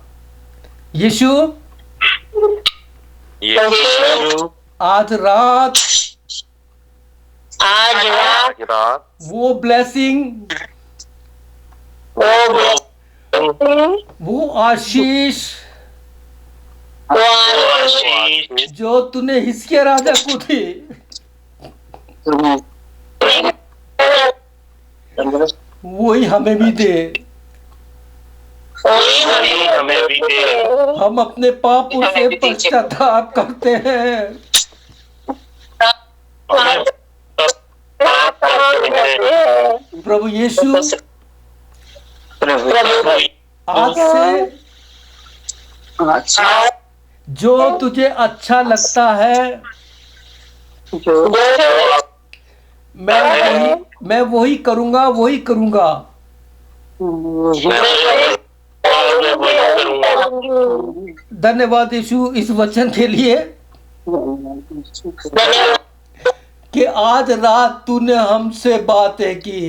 Speaker 2: यीशु आज रात वो ब्लेसिंग, वो आशीष जो तूने हिजकिय्याह राजा को दी, वही हमें भी दे। हम अपने पापों से पश्चाताप करते हैं। प्रभु यीशु आज से जो तुझे अच्छा लगता है मैं वही करूंगा, वही करूंगा। धन्यवाद यीशु इस वचन के लिए कि आज रात तूने हमसे बातें की।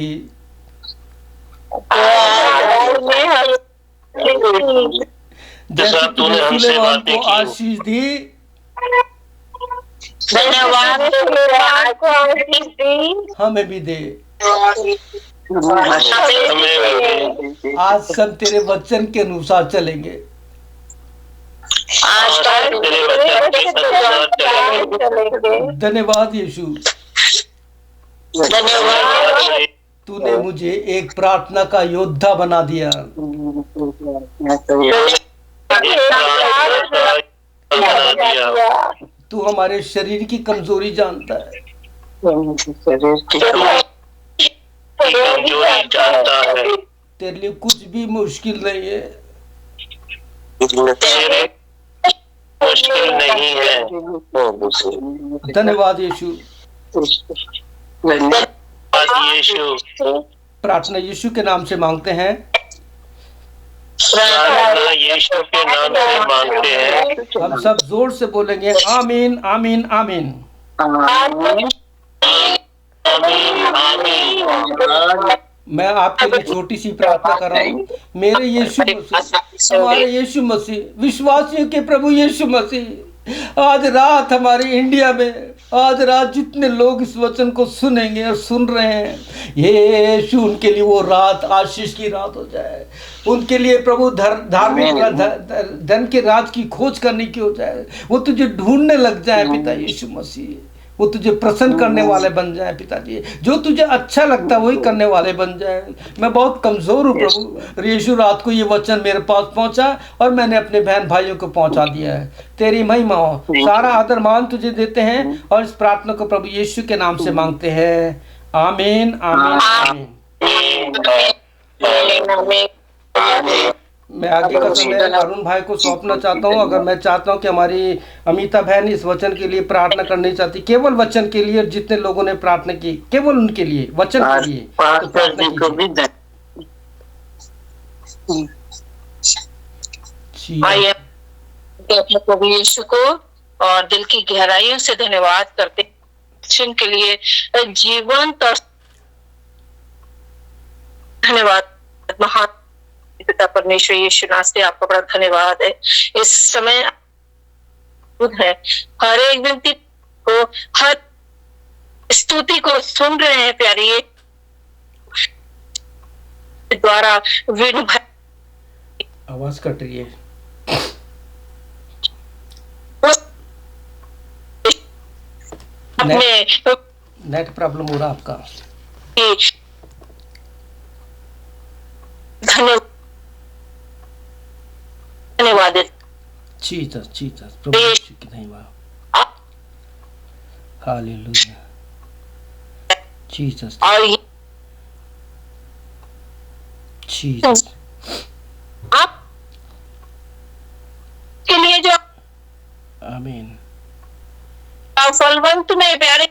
Speaker 2: जैसे तूने सुलेमान को आशीष दी, हमें भी दे। आज सब तेरे वचन के अनुसार चलेंगे। धन्यवाद यीशु, तूने मुझे एक प्रार्थना का योद्धा बना दिया। तू हमारे शरीर की कमजोरी जानता है, तेरे लिए कुछ भी मुश्किल नहीं है। धन्यवाद यीशु। प्रार्थना यीशु के नाम से मांगते हैं।
Speaker 1: यीशु के नाम से मांगते हैं।
Speaker 2: हम सब जोर से बोलेंगे, आमीन आमीन आमीन। मैं आपके लिए छोटी सी प्रार्थना कर रहा हूँ। मेरे यीशु मसीह, हमारे यीशु मसीह, विश्वासियों के प्रभु यीशु मसीह, आज रात हमारे इंडिया में, आज रात जितने लोग इस वचन को सुनेंगे और सुन रहे हैं, यीशु उनके लिए वो रात आशीष की रात हो जाए। उनके लिए प्रभु धार्मिक धन के राज की खोज करने की हो जाए। वो तुझे ढूंढने लग जाए पिता यीशु मसीह। वो तुझे प्रसन्न करने वाले बन जाए पिताजी, जो तुझे अच्छा लगता है वही करने वाले बन जाए। मैं बहुत कमज़ोर हूँ प्रभु, यीशु रात को ये वचन मेरे पास पहुँचा और मैंने अपने बहन भाइयों को पहुँचा दिया है। तेरी महिमा हो, सारा आदर मान तुझे देते हैं और इस प्रार्थना को प्रभु यीशु के नाम से मांगते हैं। आमीन आमीन आमीन। मैं आगे का समय अरुण भाई को सौंपना चाहता हूँ। अगर मैं चाहता हूँ कि हमारी अमिता बहन इस वचन के लिए प्रार्थना करनी चाहती, केवल वचन के लिए, जितने लोगों ने प्रार्थना की केवल उनके लिए, वचन के लिए, तो प्रार्थना
Speaker 4: कीजिए। प्रभु यीशु को और दिल की गहराइयों से धन्यवाद करते वचन के लिए, जीवंत और धन्यवाद महान पिता परमेश्वर यीशु नाम से आपका बड़ा धन्यवाद है। इस समय है हर एक व्यक्ति को, हर स्तुति को सुन रहे हैं प्यारी द्वारा विनु भाई
Speaker 2: आवाज कट रही है, नेट प्रॉब्लम हो रहा आपका।
Speaker 4: धन्यवाद
Speaker 2: जीसस जीसस, प्रभु यीशु की धन्यवाद, हालेलुया जीसस जीसस।
Speaker 4: आप के लिए जो
Speaker 2: आमीन
Speaker 4: फलवंत में प्यारे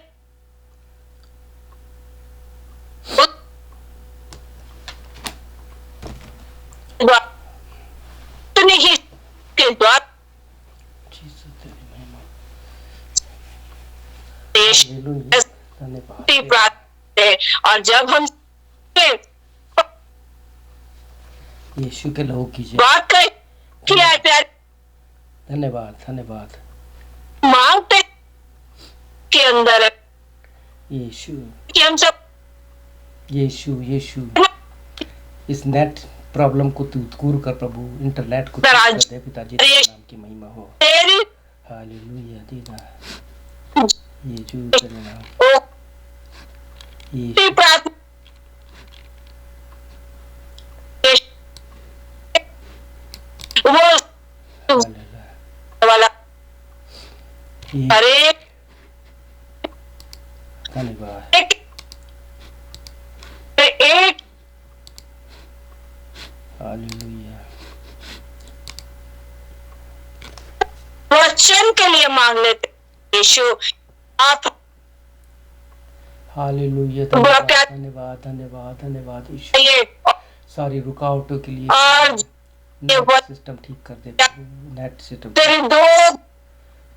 Speaker 4: नहीं के द्वार और जब हम
Speaker 2: यीशु के लहू कीजिए,
Speaker 4: बात किया है प्यारे,
Speaker 2: धन्यवाद धन्यवाद,
Speaker 4: मांगते के अंदर
Speaker 2: यीशु
Speaker 4: कि हम सब
Speaker 2: यीशु यीशु इस नेट प्रॉब्लम को तू दूर कर प्रभु, इंटरनेट को दूर कर दे पिताजी, तेरे नाम की महिमा हो। हालेलुया दीदा यीशु तेरे नाम यीशु
Speaker 4: वाला अरे
Speaker 2: धन्यवाद
Speaker 4: एक
Speaker 2: हालेलुया
Speaker 4: वचन के लिए मांग लेते यीशु आप।
Speaker 2: हालेलुया धन्यवाद धन्यवाद धन्यवाद यीशु, सारी रुकावटों के लिए नेट सिस्टम ठीक कर दे, नेट सिस्टम
Speaker 4: तेरे दो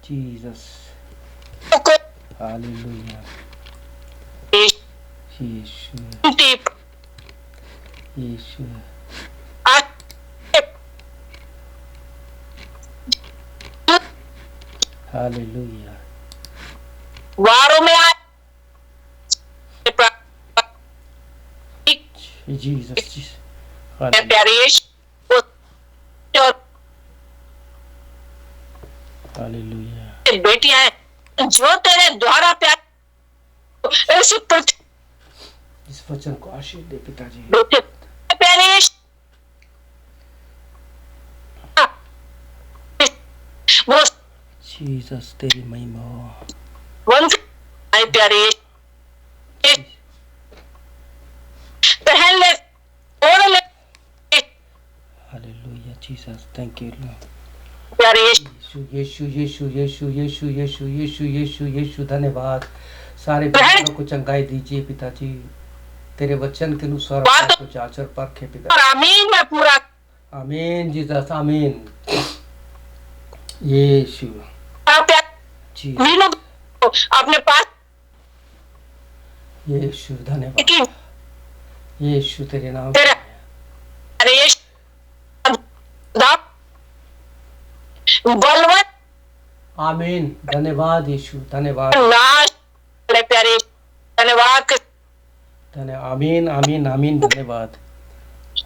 Speaker 2: जीसस हालेलुया यीशु यीशु हालेलुया
Speaker 4: वारों में आए
Speaker 2: जीसस
Speaker 4: प्यारे
Speaker 2: हालेलुया
Speaker 4: बेटियां हैं जो तेरे द्वारा प्यारे ऐसी
Speaker 2: इस वचन को आशीष दे पिताजी,
Speaker 4: प्यारे वो
Speaker 2: जीसस तेरी महिमा हो।
Speaker 4: वंश आए प्यारे पहन ले ओढ़ ले
Speaker 2: hallelujah Jesus, thank you Lord
Speaker 4: प्यारे
Speaker 2: यीशु यीशु यीशु यीशु यीशु यीशु यीशु यीशु यीशु धन्यवाद। सारे बच्चों को चंगाई दीजिए पिताजी, तेरे वचन के अनुसार को जांच और परखे पिता।
Speaker 4: आमीन मैं पूरा
Speaker 2: आमीन जीसस आमीन यीशु जी
Speaker 4: अपने पास
Speaker 2: यीशु धन्यवाद यीशु तेरे नाम
Speaker 4: बलवत
Speaker 2: आमीन धन्यवाद यीशु धन्यवाद
Speaker 4: प्यारे धन्यवाद
Speaker 2: आमीन आमीन आमीन धन्यवाद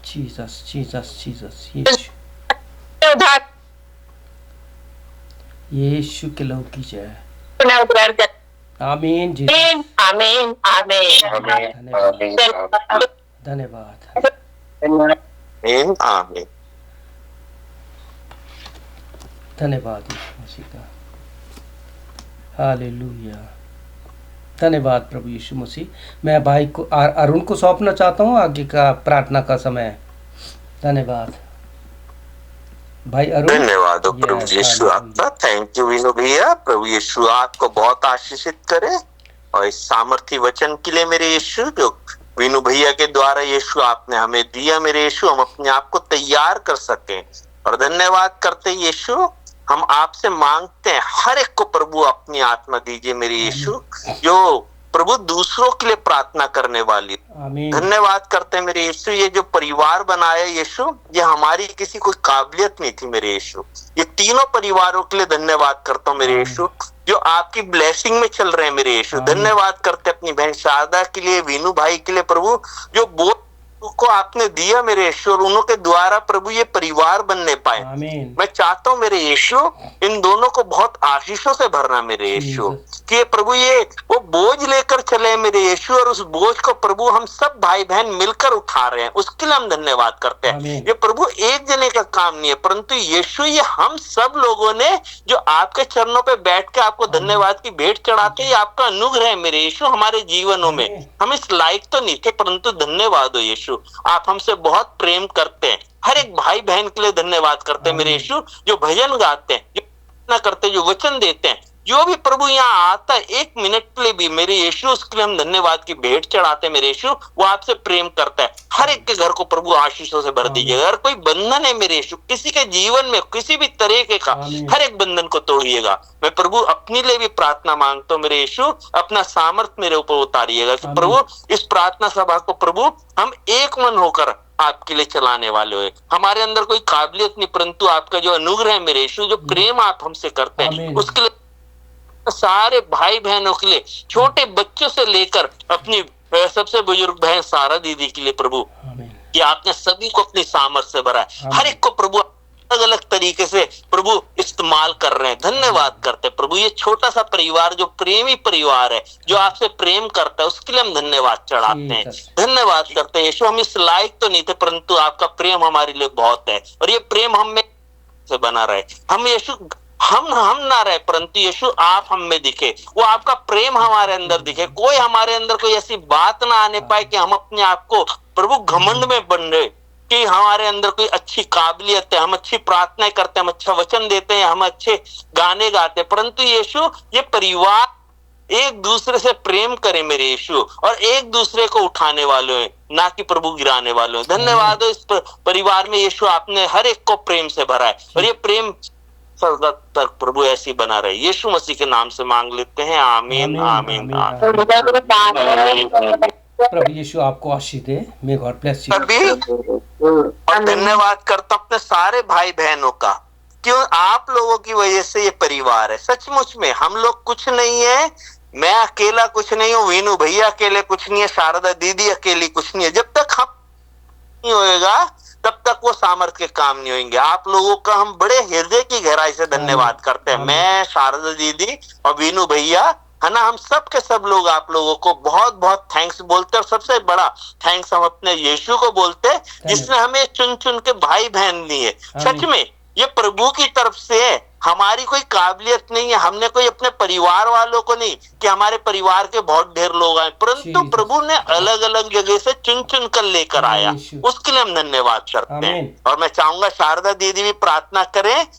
Speaker 2: जीसस जीसस जीसस यीशु यीशु के लहू की जय आमीन जी।
Speaker 4: आमीन आमीन
Speaker 2: धन्यवाद।
Speaker 3: आमीन।
Speaker 2: धन्यवाद यीशु मसीह का। हालेलुया। धन्यवाद प्रभु यीशु मसीह। मैं भाई को अरुण को सौंपना चाहता हूँ आगे का प्रार्थना का समय। धन्यवाद भाई अरुण।
Speaker 3: धन्यवाद प्रभु यीशु आपका। थैंक यू विनू भैया। प्रभु यीशु आपको बहुत आशीषित करे और इस सामर्थी वचन के लिए मेरे यीशु जो विनू भैया के द्वारा यीशु आपने हमें दिया मेरे यीशु, हम अपने आप को तैयार कर सके। और धन्यवाद करते यीशु, हम आपसे मांगते हैं हर एक को प्रभु अपनी आत्मा दीजिए मेरे यीशु, जो प्रभु दूसरों के लिए प्रार्थना करने वाली। धन्यवाद करते हैं मेरे यीशु, ये जो परिवार बनाया यीशु, ये हमारी किसी कोई काबिलियत नहीं थी मेरे यीशु। ये तीनों परिवारों के लिए धन्यवाद करता हूँ मेरे यीशु, जो आपकी ब्लेसिंग में चल रहे हैं मेरे यीशु। धन्यवाद करते अपनी बहन शारदा के लिए, वीनू भाई के लिए प्रभु, जो बहुत को आपने दिया मेरे यीशु, और उन्हों के द्वारा प्रभु ये परिवार बनने पाए। मैं चाहता हूँ मेरे यीशु इन दोनों को बहुत आशीषों से भरना मेरे यीशु, कि प्रभु ये वो बोझ लेकर चले मेरे यीशु, और उस बोझ को प्रभु हम सब भाई बहन मिलकर उठा रहे हैं, उसके लिए हम धन्यवाद करते हैं। ये प्रभु एक जने का काम नहीं है, परंतु यीशु ये हम सब लोगों ने जो आपके चरणों पे बैठ के आपको धन्यवाद की भेंट चढ़ाते हैं, आपका अनुग्रह है मेरे यीशु हमारे जीवनों में। हम इस लायक तो नहीं थे, परंतु धन्यवाद हो यीशु, आप हमसे बहुत प्रेम करते हैं। हर एक भाई बहन के लिए धन्यवाद करते हैं मेरे यीशु, जो भजन गाते हैं, जो प्रार्थना करते हैं, जो वचन देते हैं, जो भी प्रभु यहाँ आता है एक मिनट के लिए भी मेरे यीशु, उसके लिए हम धन्यवाद की भेंट चढ़ाते हैं मेरे यीशु। वो आपसे प्रेम करता है। हर एक के घर को प्रभु आशीषों से भर दीजिएगा। अगर कोई बंधन है मेरे यीशु किसी के जीवन में किसी भी तरीके का, हर एक बंधन को तोड़िएगा। मैं प्रभु अपने लिए भी प्रार्थना मांगता हूँ मेरे यीशु, अपना सामर्थ्य मेरे ऊपर उतारिएगा कि प्रभु इस प्रार्थना सभा को प्रभु हम एक मन होकर आपके लिए चलाने वाले हो। हमारे अंदर कोई काबिलियत नहीं, परंतु आपका जो अनुग्रह है मेरे यीशु, जो प्रेम आप हमसे करते हैं, उसके लिए सारे भाई बहनों के लिए, छोटे बच्चों से लेकर अपनी सबसे बुजुर्ग बहन सारा दीदी के लिए प्रभु, कि आपने सभी को अपनी सामर्थ्य से भरा है। हर एक को प्रभु अलग अलग तरीके से प्रभु इस्तेमाल कर रहे हैं। धन्यवाद करते प्रभु, ये छोटा सा परिवार जो प्रेमी परिवार है, जो आपसे प्रेम करता है, उसके लिए हम धन्यवाद चढ़ाते हैं। धन्यवाद करते हैं यीशु, हम इस लायक तो नहीं थे, परंतु आपका प्रेम हमारे लिए बहुत है, और ये प्रेम हम में से बना रहे। हम यीशु हम ना रहे, परंतु यीशु आप हम में दिखे, वो आपका प्रेम हमारे अंदर दिखे। कोई हमारे अंदर कोई ऐसी बात ना आने पाए कि हम अपने आप को प्रभु घमंड में बन रहे, कि हमारे अंदर कोई अच्छी काबिलियत है, हम अच्छी प्रार्थनाएं करते हैं, हम अच्छा वचन देते हैं, हम अच्छे गाने गाते हैं, परंतु यीशु ये परिवार एक दूसरे से प्रेम करे मेरे यीशु, और एक दूसरे को उठाने वाले हैं, ना कि प्रभु गिराने वाले हैं। धन्यवाद हो इस परिवार में यीशु, आपने हर एक को प्रेम से भरा है, और ये प्रेम तक प्रभु ऐसी बना रहे। यीशु मसीह के नाम से मांग लेते हैं, आमीन आमीन आमीन।
Speaker 2: प्रभु यीशु आपको आशीष दे। May God bless you.
Speaker 3: और धन्यवाद करता हूं अपने सारे भाई बहनों का, क्यों आप लोगों की वजह से ये परिवार है। सचमुच में हम लोग कुछ नहीं है, मैं अकेला कुछ नहीं हूँ, वीनू भैया अकेले कुछ नहीं है, शारदा दीदी अकेली कुछ नहीं है। जब तक हम नहीं होएगा तब तक वो सामर्थ्य के काम नहीं होंगे। आप लोगों का हम बड़े हृदय की गहराई से धन्यवाद करते हैं। मैं, शारदा दीदी और वीनू भैया, है ना, हम सब के सब लोग आप लोगों को बहुत बहुत थैंक्स बोलते हैं। और सबसे बड़ा थैंक्स हम अपने यीशु को बोलते हैं, जिसने हमें चुन चुन के भाई बहन लिए। सच में ये प्रभु की तरफ से है, हमारी कोई काबिलियत नहीं है। हमने कोई अपने परिवार वालों को नहीं कि हमारे परिवार के बहुत ढेर लोग आए, परंतु प्रभु ने अलग अलग जगह से चुन चुन कर लेकर आया, उसके लिए हम धन्यवाद करते हैं। और मैं चाहूंगा शारदा दीदी भी प्रार्थना करें